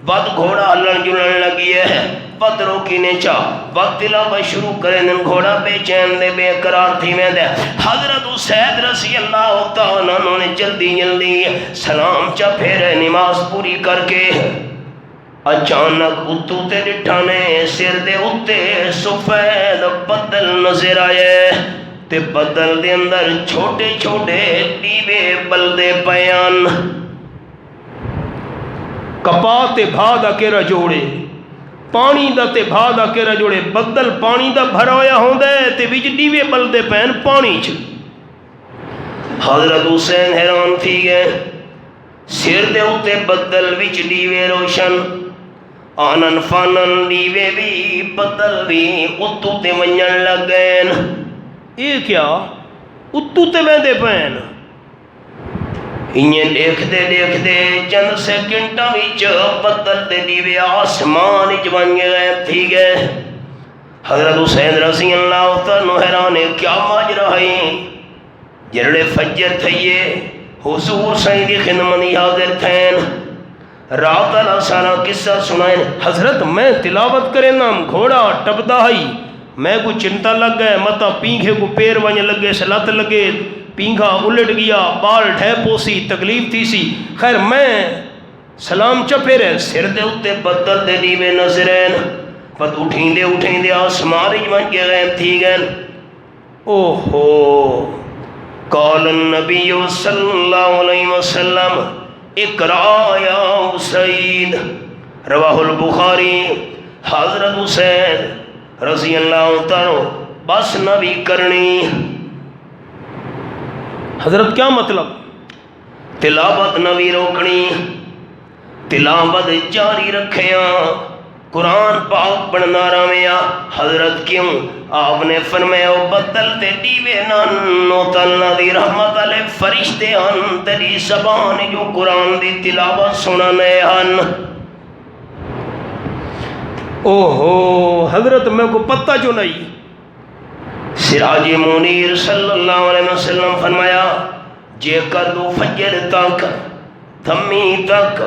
بعد گھوڑا ہلن جلن لگی ہے، بعد روکی نے چاہ، بعد تلاوت شروع کریں دن گھوڑا بے چین دے بے قرار تھی میں دے، حضرت حسین رضی اللہ تعالیٰ عنہ نے جلدی جلدی سلام چا پھیرے نماز پوری کر کے، اچانک اتو تے ڈٹھانے سر دے اتے سفید بدل نظر آئے، تے بدل دے اندر چھوٹے چھوٹے دیوے بلدے پیان، کپا تے بھا دا کیرا جوڑے، پانی دا تے بھا دا کیرا جوڑے، بدل پانی دا بھرایا ہوں دے تے وچ دیوے بلدے پین پانی چ۔ حضرت حسین حیران تھی گئے، سر دے اتے بدل وچ دیوے روشن، آنن فانن دیوے بھی بدل بھی اتو تے ونجن لگ گئے، یہ کیا اتو تے ویندے پین، انہیں دیکھ دے چند سیکنڈا وچ بدل دے دیوے آسمان جوان گئے تھی گئے۔ حضرت حسین رضی اللہ تعالیٰ حیرانے کیا ماجرا ہے، جرڑے فجر تھئیے حضور سائیں دی خدمت حاضر تھین، رات اللہ سارا قصہ سنائیں، حضرت میں تلاوت کرے نام گھوڑا ٹپدا ہی، میں کو چنتا لگ گئے، متا پینگھے کو پیر ونج لگے سلات لگے، پینگھا الٹ گیا، بال ڈھے پوسی، تکلیف تھی سی، خیر میں سلام چپے رہے، سر دے اتے بدل دے دیوے نظرین، پت اٹھیں دے آسمان جوان کے غیب تھی گئن، اوہو قال النبی صلی اللہ علیہ وسلم اقرا یا حسین، رواہ البخاری۔ حضرت حسین رضی اللہ تعالیٰ بس نبی کرنی، حضرت کیا مطلب؟ تلاوت نہ بھی روکنی، تلاوت جاری رکھیاں، قرآن پاک پڑھنا رہیا۔ حضرت کیوں؟ آپ نے فرمایا بدل تے دیوے نو تلنا دی رحمت علیہ فرشتے ہن تیری زبان جو قرآن دی تلاوت سننے ہن۔ اوہو حضرت میں کو پتہ جو نہیں۔ سراج منیر صلی اللہ علیہ وسلم فرمایا جے کر دو فجر تک دھمی تک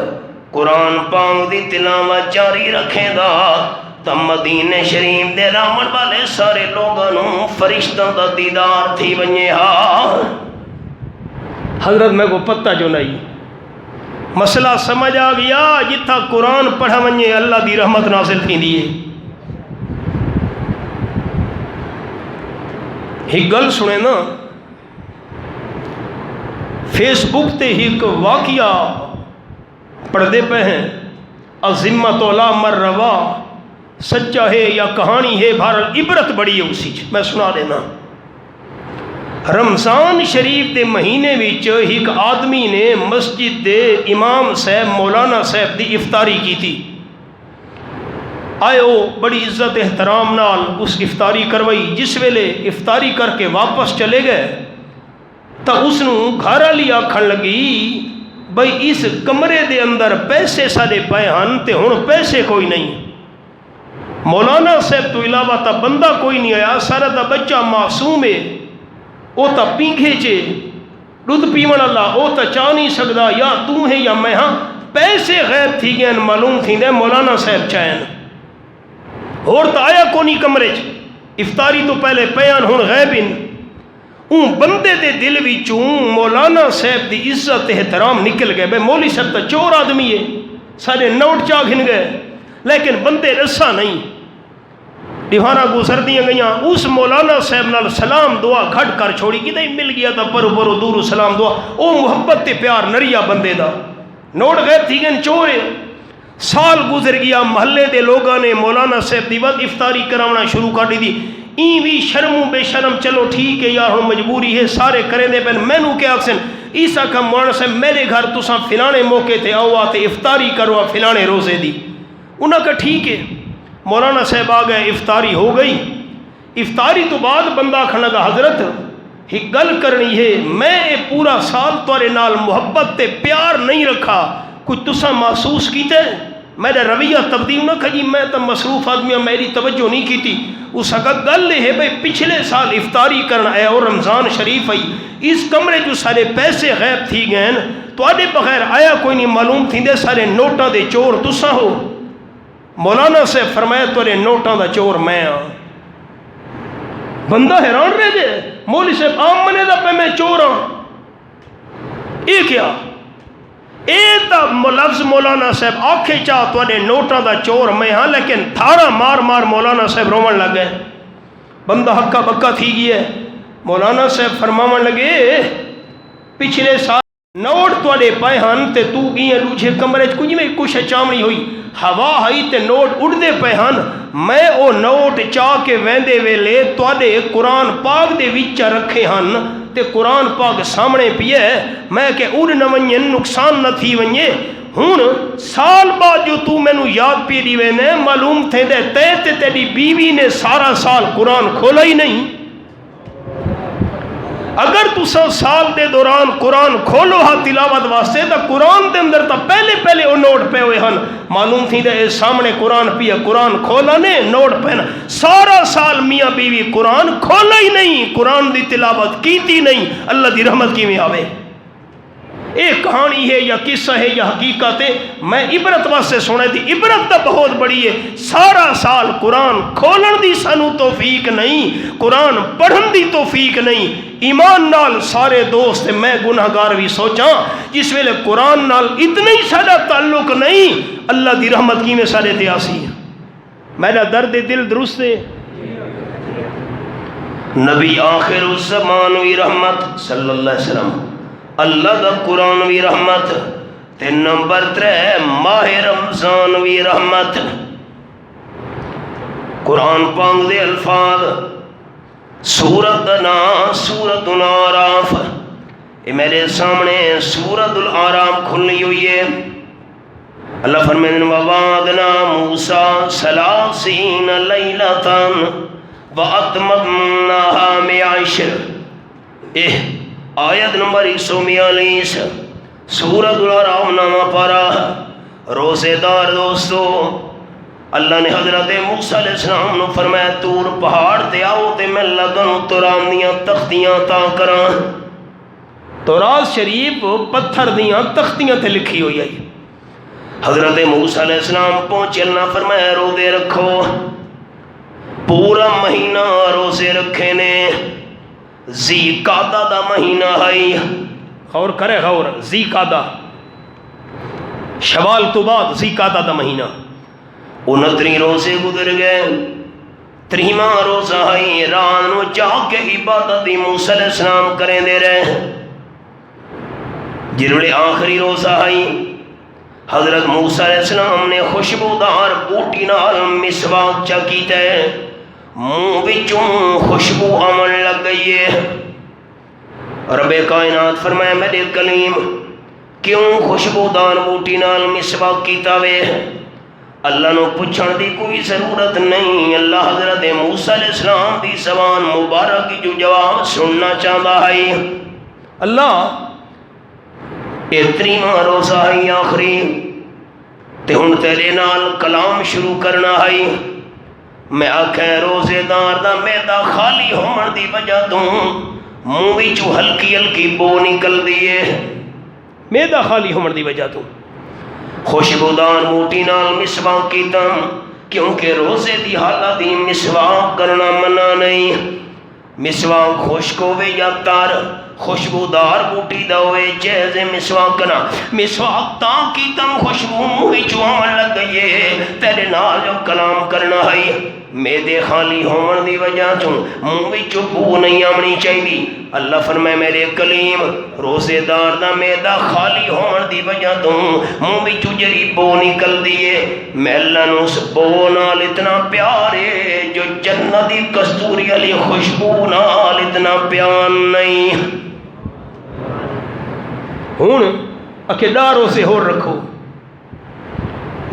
قرآن پاک دی تلاوت جاری رکھیں دا تم مدینہ شریف دے رامن والے سارے لوگوں فرشتوں دا دیدار تھی ونجے ہاں۔ حضرت میں کو پتہ جو نہیں، مسئلہ سمجھ آ گیا، جتھا قرآن پڑھا ونجے اللہ دی رحمت نازل تھی دیئے۔ ایک گل سنے نا، فیس بک تے ایک واقعہ پڑھ دے پہ ہیں، عظمت اولا مر روا، سچا ہے یا کہانی ہے، بہرحال عبرت بڑی ہے اسی میں سنا دینا۔ رمضان شریف دے مہینے وچ ایک آدمی نے مسجد دے امام صاحب مولانا صاحب دی افطاری کی تھی۔ آئے وہ بڑی عزت احترام نال اس افطاری کروائی۔ جس ویلے افطاری کر کے واپس چلے گئے تو اس نو گھر والی آکھن لگی بھئی اس کمرے دے اندر پیسے سارے پے ہن تے ہن پیسے کوئی نہیں۔ مولانا صاحب تو علاوہ تا بندہ کوئی نہیں آیا، سارا تا بچہ معصوم ہے، وہ تا پینگھے چے دودھ پیون اللہ، وہ تا چاہ نہیں سکدا یا تو ہے یا میں ہاں، پیسے غیب تھی گئے معلوم تھی دے مولانا صاحب چاہن اور تا آیا کونی کمرے چ افطاری تو پہلے پیان ہن غیب ان اون بندے دے دل وچوں مولانا صاحب دی عزت احترام نکل گئے۔ بے مولی صاحب تا چور آدمی ہے، سارے نوٹ چاہ گھن گئے، لیکن بندے رسا نہیں۔ دیوانہ گزر دیاں گئیاں، اس مولانا صاحب نال سلام دعا گھٹ کر چھوڑی، کدھے مل گیا تھا پرو پرو دور سلام دعا، او محبت تے پیار نریا بندے دا، نوٹ غیب تھی گئے چور ہے۔ سال گزر گیا، محلے دے لوگاں نے مولانا صاحب دی وقت افطاری کراونا شروع کر دی تھی۔ این بھی شرموں بے شرم، چلو ٹھیک ہے یار ہوں مجبوری ہے، سارے کریں دے پہن میں نو کیا اکسن عیسیٰ کا مولانا صاحب میرے گھر تساں فلانے موقع تے آؤ آتے افطاری کروا فلانے روزے دی۔ انہاں کا ٹھیک ہے، مولانا صاحب آ گئے، افطاری ہو گئی۔ افطاری تو بعد بندہ کھڑا لگا حضرت ایک گل کرنی ہے، میں اے پورا سال تورے نال محبت تے پیار نہیں رکھا، کچھ تساں محسوس کیتے میرا رویہ تبدیل نہ کھجی، میں تو مصروف آدمی میری توجہ نہیں کی تھی۔ اس کا گل ہے بھئی پچھلے سال افطاری کرنا ہے اور رمضان شریف آئی، اس کمرے جو سارے پیسے غیب تھی گئے تو آدھے بغیر آیا کوئی نہیں معلوم تھی دے سارے نوٹاں دے چور تساں ہو۔ مولانا سے فرمایا تورے نوٹاں دا چور میں ہاں۔ بندہ حیران رہ دے، مولی صاحب عام منے دا پہ میں چور ہاں، اے کیا؟ اے تا لفظ مولانا صاحب آکھے چاہ تواڈے نوٹاں دا چور میں ہاں، لیکن تھارا مار مار مولانا صاحب رومن لگ گئے۔ بندہ ہکا بکا تھی گیا ہے۔ مولانا صاحب فرماون لگے پچھلے سال نوٹ تواڈے پائے ہن تے تو گئیں دوجھے کمرے چ کچھ میں کچھ چامڑی ہوئی، ہوا آئی تے نوٹ اڑ دے پے ہن، میں او نوٹ چاہ کے ویندے ویلے تواڈے قرآن پاک دے وچ رکھے ہن تے قرآن پاک سامنے پیے، میں کہ اڑ نہ ونجے نقصان نہ تھی ونجے۔ ہن سال بعد جو تو مینوں یاد پی دی وینے معلوم تھے دے تے تیری بیوی نے سارا سال قرآن کھولا ہی نہیں۔ اگر تساں سال دے دوران قرآن کھولو ہا تلاوت واسطے تو قرآن دے اندر تو پہلے وہ نوٹ پہ ہوئے ہن، معلوم تھی دے سامنے قرآن پیا، قرآن کھولا نے نوٹ پہنا، سارا سال میاں بیوی قرآن کھولا ہی نہیں، قرآن دی تلاوت کیتی نہیں، اللہ دی رحمت کی میں آوے۔ ایک کہانی ہے یا قصہ ہے یا حقیقت ہے، میں عبرت واسطے سنے دی، عبرت تو بہت بڑی ہے۔ سارا سال قرآن کھولن دی سانو توفیق نہیں، قرآن پڑھن دی توفیق نہیں۔ ایمان نال سارے دوست میں گناہگار بھی سوچاں جس ویلے قرآن نال اتنا ہی سارا تعلق نہیں، اللہ دی رحمت کی میں سارے تیاسی ہے۔ میرا درد دل درست ہے۔ نبی آخر الزمان وی رحمت صلی اللہ علیہ وسلم، اللہ دا قرآن وی رحمت تے نمبر 3 ماہ رمضان وی رحمت۔ قرآن پاک دے الفاظ، سورت دا نام سورت الاعراف، یہ میرے سامنے سورۃ الاعراف کھلی ہوئی ہے. اللہ فرمائے وَوَعَدْنَا مُوسَىٰ 30 لَيْلَةً وَأَتْمَمْنَاهَا بِعَشْرٍ. آیت نمبر 142 سورۃ الاعراف نامہ پارہ. روزے دار دوستو، اللہ نے حضرت موسیٰ علیہ السلام نے فرمایا تور پہاڑ تے آؤ تے میں لگن تورات دیاں تختیاں تا کراں. تورات شریف پتھر دیاں تختیاں تے لکھی ہوئی ہے. حضرت موسیٰ علیہ السلام پہنچے، اللہ فرمایا روزے رکھو. پورا مہینہ روزے رکھے نے. ذی قعدہ دا مہینہ ہے. غور کرے غور، ذی قعدہ شوال تو بعد ذی قعدہ دا مہینہ. 29 روزے گزر گئے. 30واں روزہ ہے. رات نو جاگ کے عبادت موسیٰ علیہ السلام کریں دے رہے. جنہوں آخری روزہ ہے حضرت موسیٰ علیہ السلام نے خوشبودار بوٹی نال مسواک چا کیتا ہے. منہ وچوں خوشبو آمن لگ گئی ہے. رب کائنات فرمایا میرے کلیم کیوں خوشبودار بوٹی نال مسواک کیتا وے؟ اللہ نو پوچھن دی کوئی ضرورت نہیں. اللہ حضرت موسیٰ علیہ السلام دی زبان مبارک کی جو جواب سننا چاہتا ہے. اللہ 30واں روزہ ہے آخری تے ہن تیرے نال کلام شروع کرنا ہے. میں آکھیں روزے دار دا میدا خالی ہون دی وجہ تو منہ وچوں ہلکی ہلکی بو نکل دیے. میدا خالی ہون دی وجہ تو خوشبودار بوٹی نال مسواک کیتا کیونکہ روزے دی حالت دی مسواک کرنا منع نہیں. مسواک خشک ہوئے یا تار خوشبودار بوٹی دا ہوئے جیسے مسواک کرنا. مسواک تاں کی تم خوشبو منہ چوامن لگ گئی ہے. تیرے نال جو کلام کرنا ہے میدے خالی ہون دی وجہ تو منہ وچ بو نہیں آمنی چاہیے. اللہ فرمائے میرے کلیم روزے دار دا میدا خالی ہون دی وجہ تو منہ وچ جڑی بو نکل دیے. میں اللہ نو اس بو نال اتنا پیار ہے جو جنت دی کستوری علی خوشبو نال اتنا پیار نہیں. ہون اکیدار روزے ہور رکھو.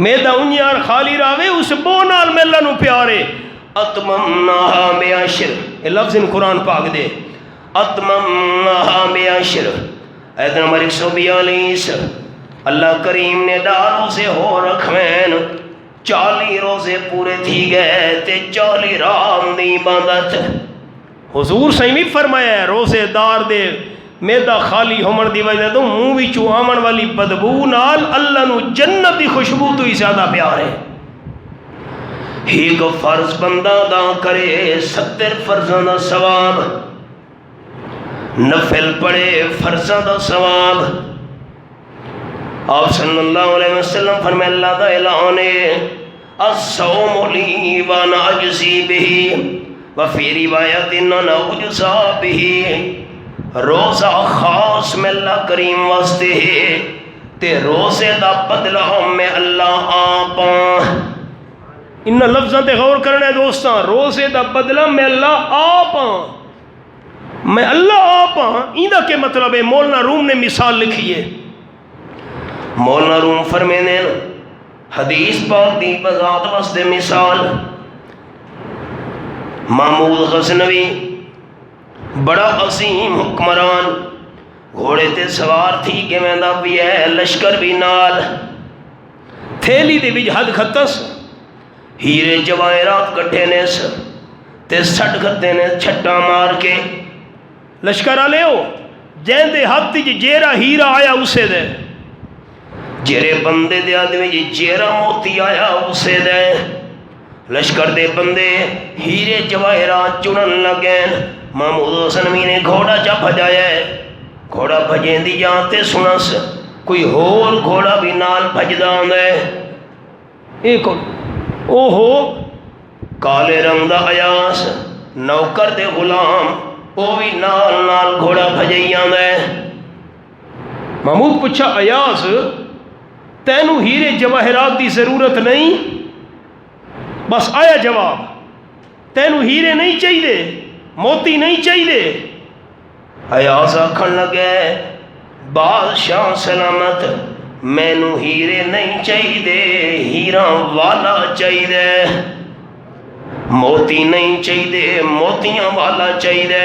میدا انیار خالی راوے اس بو نال میں اللہ نو پیارے. اتممناہا بعشر. یہ لفظ ان قرآن پاک دے. اتممناہا بعشر. ایت نمبر 142 اللہ کریم نے روزے ہو رکھوین. 40 روزے پورے تھی گئے تے 40 رات دی عبادت. حضور صحیح بھی فرمایا ہے روزے دار دے میدا خالی ہومن دی وجہ تو منہ وچوں آمن والی بدبو نال اللہ نو جنت دی خوشبو تو ہی زیادہ پیار ہے. ایک فرض بندہ دا کرے 70 فرضاں دا ثواب. نفل پڑھے فرضاں دا ثواب. آپ صلی اللہ علیہ وسلم فرمائے اللہ دا اعلان ہے الصوم لی وانا اجزی بہ وفی روایت انا اجزا بہ. روزہ خاص میں اللہ کریم واسطے ہے تے روزے دا بدلہ میں اللہ آپاں. ان لفظاں تے غور کرنے دوستاں. روزے دا بدلہ میں اللہ آپاں. میں اللہ آپاں ایندہ کے مطلب ہے. مولانا روم نے مثال لکھی ہے. مولانا روم فرمینے حدیث پاک دی بذات واسطے مثال. محمود غزنوی بڑا عظیم حکمران گھوڑے تے سوار تھی کہ میں دا بھی ہے لشکر بھی نال. تھیلی دے وچ حد خطس ہیرے جواہرات کٹھے نے تے سٹ کھتے نے چھٹا مار کے لشکر آلے ہو جین دے ہاتھ تے جیرا ہیرا آیا اسے دے. جیرے بندے دے آدمی جیرا موتی آیا اسے دے. لشکر دے بندے ہیرے جواہرات چنن لگین. محمود غزنوی نے گھوڑا چا بھجایا ہے. گھوڑا بھجیں دی جانتے سنس کوئی ہور گھوڑا بھی نال بھجدہ ہے. ایک اوہو کالے رنگ دا عیاس نوکر دے غلام وہ بھی نال نال گھوڑا بھجائی ہے. محمود پوچھا عیاس تینو ہیرے جواہرات دی ضرورت نہیں؟ بس آیا جواب. تینو ہیرے نہیں چاہیے موتی نہیں چاہیے. ایاز آکھن لگے بادشاہ سلامت مینو ہیرے نہیں چاہیے، ہیراں والا چاہیے، موتی نہیں چاہیے، موتیاں والا چاہیے،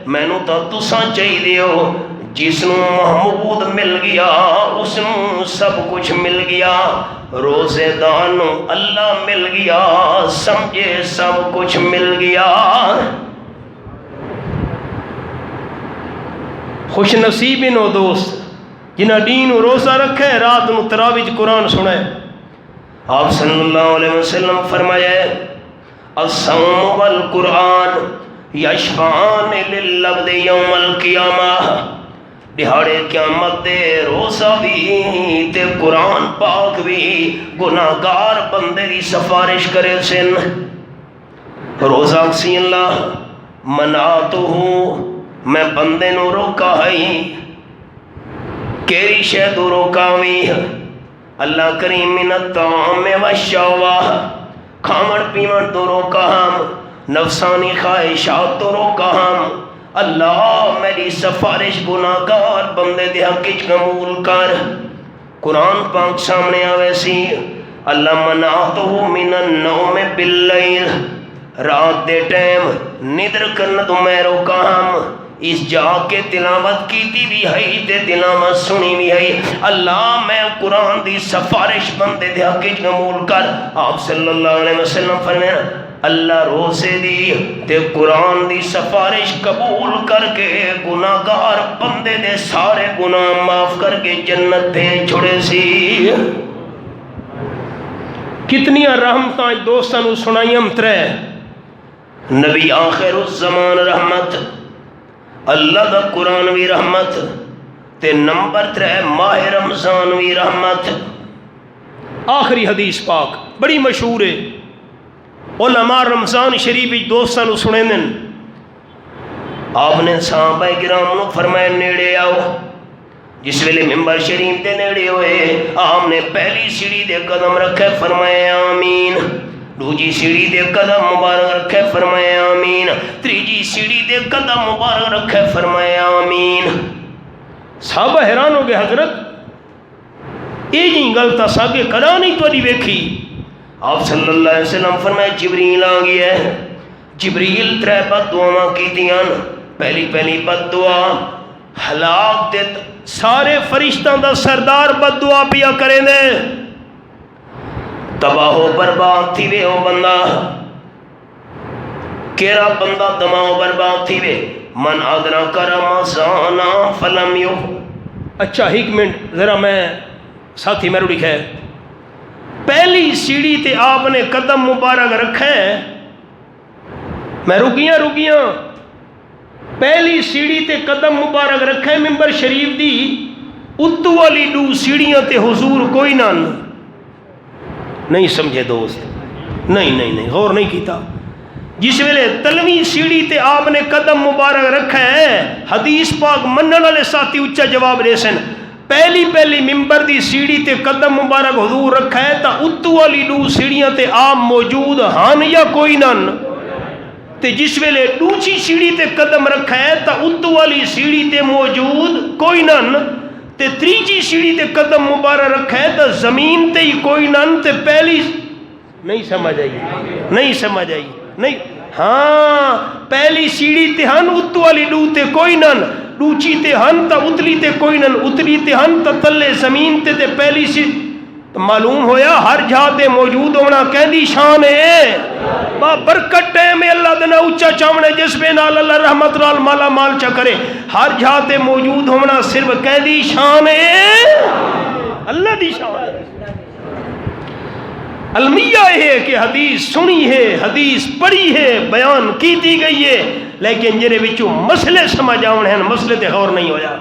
مینو تو تساں چاہیے ہو جس نو محمود مل گیا اس نو سب کچھ مل گیا، روزے دان اللہ مل گیا، سمجھے سب کچھ مل گیا۔ خوش نصیب نو دوست جنہ دین روزہ رکھے، رات نو تراویح قرآن سنے۔ آپ صلی اللہ علیہ وسلم فرمایا الصوم والقرآن یشفعان للعبد یوم القیامہ، دہاڑے قیامت دے روزہ بھی تے قرآن پاک بھی گناہگار بندے دی سفارش کرے سن۔ روزہ سی اللہ منعتو ہوں، میں بندے نو روکا ہے، کیری شے تو روکاوی، اللہ کریم من الطعام والشہوہ، کھامن پیمن تو روکا ہم، نفسانی خواہشات تو روکا ہم، اللہ میری سفارش گناہگار بندے دے حق وچ قبول کر۔ قرآن پاک سامنے آوے سی اللہ منعتو من النوم باللیل، رات دے ٹائم ندر کرنا تو میں روکا ہم، اس جا کے تلاوت کیتی بھی ہے تے تلاوت سنی بھی ہے، اللہ میں قرآن دی سفارش بندے دے حق وچ قبول کر۔ آپ صلی اللہ علیہ وسلم فرمایا اللہ روزے دی تے قرآن دی سفارش قبول کر کے گناہگار بندے دے سارے گناہ معاف کر کے جنت بھیج چھوڑے سی۔ کتنی رحمتاں دوستاں سنائی ہم ترے، نبی آخر الزمان رحمت، اللہ دا قرآن بھی رحمت، تے نمبر 3 ماہ رمضان بھی رحمت۔ آخری حدیث پاک بڑی مشہور ہے، علماء رمضان شریف دوستاں سنے دن، آپ نے صحابہ کرام نو فرمایا نیڑے آؤ، جس ویلے ممبر شریف دے نیڑے ہوئے آپ نے پہلی سیڑھی دے قدم رکھے فرمایا آمین، دوجی سیڑھی دے قدم مبارک رکھے فرمایا آمین، تریجی سیڑھی دے قدم مبارک رکھے فرمایا آمین۔ صحابہ حیران ہو گئے حضرت یہ جی گل تا ساگے کدا نہیں تو نہیں ویکھی۔ آپ صلی اللہ علیہ وسلم فرمایا جبریل آ گیا ہے، جبریل 3 بد دعاواں کیتیاں، پہلی بد دعا ہلاک دے سارے فرشتاں دا سردار بد دعا پیا کریں دے، تباہ و برباد تھی وے او بندہ، کیرا بندہ تباہ و برباد تھی وے، من ادرک رمضان فلم یو۔ اچھا ایک منٹ ذرا میں ساتھی میرے لکھے، پہلی سیڑھی تے آپ نے قدم مبارک رکھے، میں رکیاں پہلی سیڑھی تے قدم مبارک رکھے ممبر شریف دی، اتو والی 2 سیڑھیاں تے حضور کوئی نہ نہیں سمجھے دوست، نہیں غور نہیں کیتا۔ جس ویلے تلویں سیڑھی تے آپ نے قدم مبارک رکھا ہے، حدیث پاک منن والے ساتھی اچھا جواب دے سن، پہلی ممبر دی سیڑھی تے قدم مبارک حضور رکھا ہے تا اتو والی 2 سیڑھیاں تے آپ موجود ہن یا کوئی نن، تے جس ویلے دوسری سیڑھی تے قدم رکھا ہے تا اتو والی سیڑھی تے موجود کوئی نن، تے تریجی سیڑھی تے قدم مبارک رکھا ہے تا زمین تے ہی کوئی نن، تے پہلی نہیں سمجھ آئی نہیں ہاں پہلی سیڑھی تے ہن اتو والی 2 تے کوئی نن، دوچی تے ہن تا اتلی تے کوئی نن، اتلی تے ہن تا تلے زمین تے پہلی سیڑھی، معلوم ہویا ہر جہاں تے موجود ہونا کہندی شان ہے، با برکت ٹائم اللہ دنا اچھا چاونے جس بے نال اللہ رحمت نال مالا مال چا کرے، ہر جہاں تے موجود ہونا صرف کہندی شان ہے، اللہ دی شان ہے۔ المیہ ہے کہ حدیث سنی ہے، حدیث پڑھی ہے، بیان کی دی گئی ہے، لیکن جنہیں بچوں مسئلے سمجھ آؤں ہیں مسئلے تے غور نہیں ہویا۔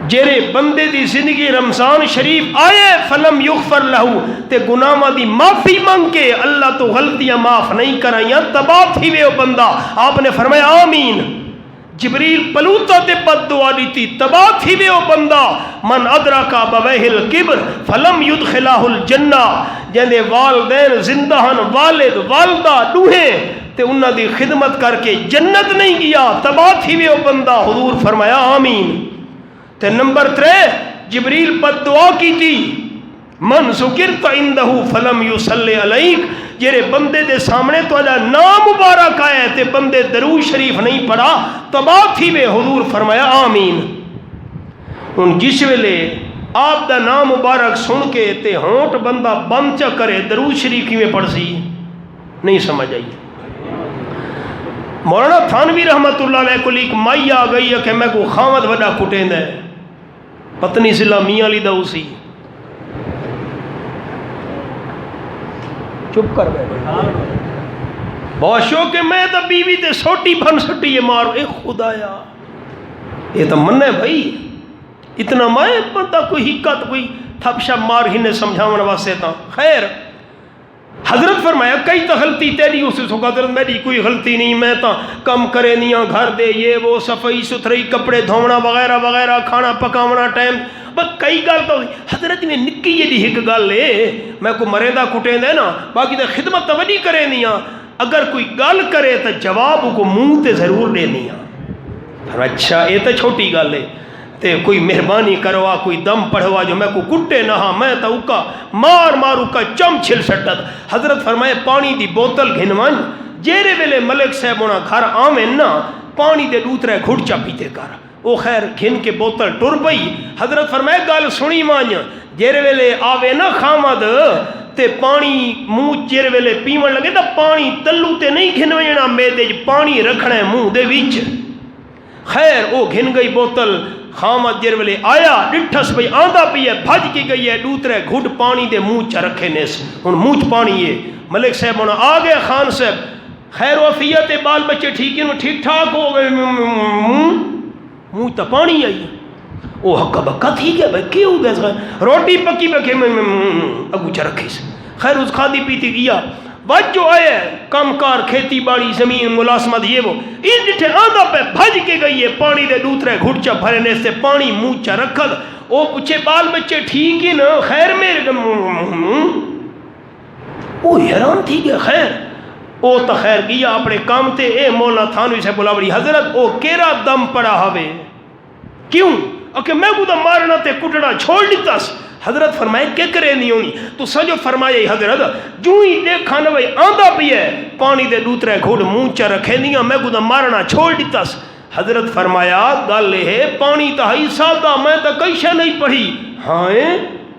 جیرے بندے دی زندگی رمضان شریف آئے فلم یغفر لہو تے گناہ دی معافی مانگ کے اللہ تو غلطیاں معاف نہیں کرائیاں، تباہ تھی وے بندہ، آپ نے فرمایا آمین۔ جبریل پلوتا تے بد دعا دیتی، تباہ تھی وے بندہ، من ادرکا بویہ الکبر فلم یدخلہ الجنہ، جندے والدین زندہ ہن، والد والدہ دوہیں تے انہاں دی خدمت کر کے جنت نہیں گیا، تباہ تھی وے او بندہ، حضور فرمایا آمین۔ تے نمبر 3 جبریل پر دعا کی تھی، من ذکرت عندہ فلم یصلی علیک، جڑے بندے دے سامنے تہاڈا نام مبارک آیا تے بندے درود شریف نہیں پڑھا تباہ تھی وے، حضور فرمایا آمین۔ ہن جس ویلے آپ دا نام مبارک سن کے تے ہونٹ بندہ بند چا کرے درود شریف کیویں پڑھ سی؟ نہیں سمجھ آئی۔ مولانا تھانوی رحمت اللہ علیہ کو ایک مائی آ گئی ہے کہ میں کو خامد وڈا کٹیند ہے، پتنی ضلع میاں علی دا اسی، چپ کر بیٹھے بہت شوق ہے میں تو بیوی تے سوٹی بن سٹی یہ مارو، اے خدایا یہ تو من ہے بھائی، اتنا مائے بندہ کوئی حکت کوئی تھپ شپ مار ہی نے سمجھاون واسطے تا۔ خیر حضرت فرمایا کئی تو غلطی تیری اس سے حضرت میری کوئی غلطی نہیں، میں تو کم کرے نہیں گھر دے یہ وہ صفائی ستھرائی کپڑے دھونا وغیرہ وغیرہ کھانا پکاونا ٹائم بس کئی گل تو حضرت میں نکی جی ایک گل ہے میں کو مریندا کٹیندا نا، باقی تو خدمت تو وڈی کرے نہیں، اگر کوئی گل کرے تو جواب کو منہ تے ضرور دینی ہے۔ اچھا یہ تو چھوٹی گل ہے تے کوئی مہربانی کروا کوئی دم پڑھوا جو میں کو کٹے نہ ہاں میں تو اکا مار مار اکا چم چھل سٹت۔ حضرت فرمائے پانی دی بوتل گھنوان جیرے ویلے ملک صاحب ہونا گھر آمین نا پانی دے دوترے گھڑ چا پیتے کر، او خیر گھن کے بوتل ٹر پئی۔ حضرت فرمائے گل سنی مان جیرے ویلے آوے نا خامد تے پانی منہ جیرے ویلے پیون لگے تا پانی تلو تے نہیں گھنوینا میدے پانی رکھنا ہے منہ دے وچ۔ خیر او گھن گئی بوتل، خامد جیر ویلے آیا ڈٹھس بھئی آندھا پی ہے بھج کی گئی ہے دوترے گھٹ پانی دے منہ چا رکھے نیس ان منہ پانی ہے۔ ملک صاحب ہونا آ گئے خان صاحب خیر وفیت بال بچے ٹھیک ہیں ٹھیک ٹھاک ہو گئے منہ تا پانی آئی، او حقا بکا تھی گیا بھئی کیوں ہو گئے روٹی پکی بکے اگو چا رکھے سے۔ خیر اس کھادی پیتی گیا بچ جو آئے کم کار کھیتی باڑی زمین ملازمت یہ وہ ان ڈٹھے آندھا پہ بھج کے گئی ہے پانی دے دوترے گھڑ چا بھرنے سے پانی منہ چا رکھد۔ او پوچھے بال بچے ٹھیک ہی نا خیر میرے او حیران تھی گیا۔ خیر او تا خیر گیا اپنے کام تے اے مولا تھانوی سے بلا بڑی حضرت او کیرا دم پڑا ہوئے کیوں کہ میں کو دا مارنا تے کٹڑا چھوڑ دیتا س۔ حضرت فرمائے کیا کرے نہیں ہونی تو سجو فرمائے حضرت جو ہی دیکھا نہ بھئی آندھا پی ہے پانی دے دوترے گھوڑ منہ چا رکھے نہیں میں کو دا مارنا چھوڑ دیتا س۔ حضرت فرمایا گل ہے پانی تا ہی سادہ میں تا کئی شے نہیں پڑھی ہاں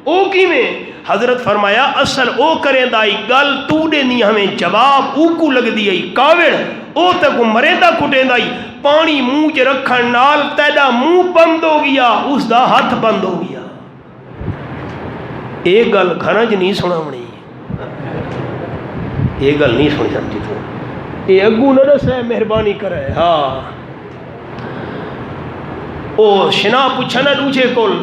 او کی میں۔ حضرت فرمایا اصل او کریں دائی گل تو دے نہیں ہمیں جواب او کو لگ دی کاوڑ او تک مرے دا کٹیں دائی پانی منہ چ رکھن نال تیدا منہ بند ہو گیا اس دا ہاتھ بند ہو گیا۔ ایک گل گھرانج نہیں سنا منی ایک گل نہیں سنی سمجھی تو یہ اگو نہ دسے مہربانی کرے ہاں او شنا پوچھنا دوجے کول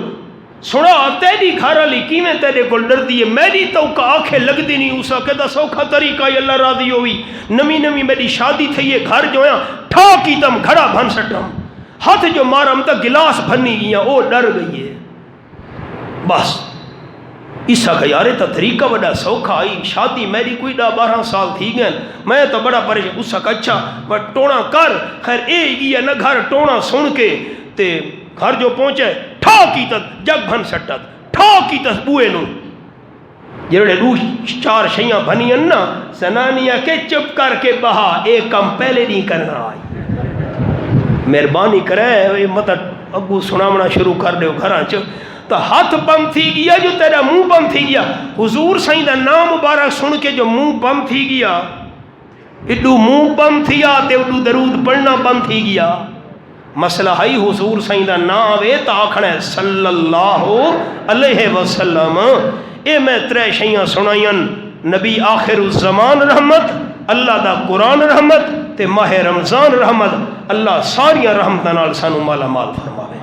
سنا تیری گھر والی کیویں تیرے کول ڈردی ہے میری تو کا آنکھیں لگدی نہیں اسا کہتا سوکھا طریقہ اللہ راضی ہوئی نمی نمی میری شادی تھی ہے گھر جو ہے ٹھا کی تم گھڑا بھن سٹم ہاتھ جو مارم تا گلاس بھنی گیا او ڈر گئی ہے بس عیسیٰ کا یارے تا طریقہ بڑا سوکھا آئی شادی میری کوئی 12 سال تھی گئے میں تو بڑا پریشان اس کا اچھا بٹ ٹونا کر خیر اے گیا نہ گھر ٹونا سن کے تے گھر جو پہنچے ٹھا کی تک جگ بھن سٹت ٹھا کی تک بوئے نو جڑے دو 4 شیاں بھنی نا سنانیہ کے چپ کر کے بہا ایک کم پہلے نہیں کرنا آئی مہربانی کرے مطلب ابو سنامنا شروع کر دے گھراں چ تو ہاتھ بند تھی گیا جو تیرا منہ بند تھی گیا حضور سائیں دا نام مبارک سن کے جو منہ بند تھی گیا اڈو منہ بند تھیا تے اڈو درود پڑھنا بند تھی گیا مسئلہ ہی حضور سائیں دا نام وے تا آکھنا ہے صلی اللہ علیہ وسلم اے میں 3 شیاں سنائیں نبی آخر الزمان رحمت اللہ دا قرآن رحمت تے ماہ رمضان رحمت اللہ ساریاں رحمتاں نال سانو مالا مال فرماوے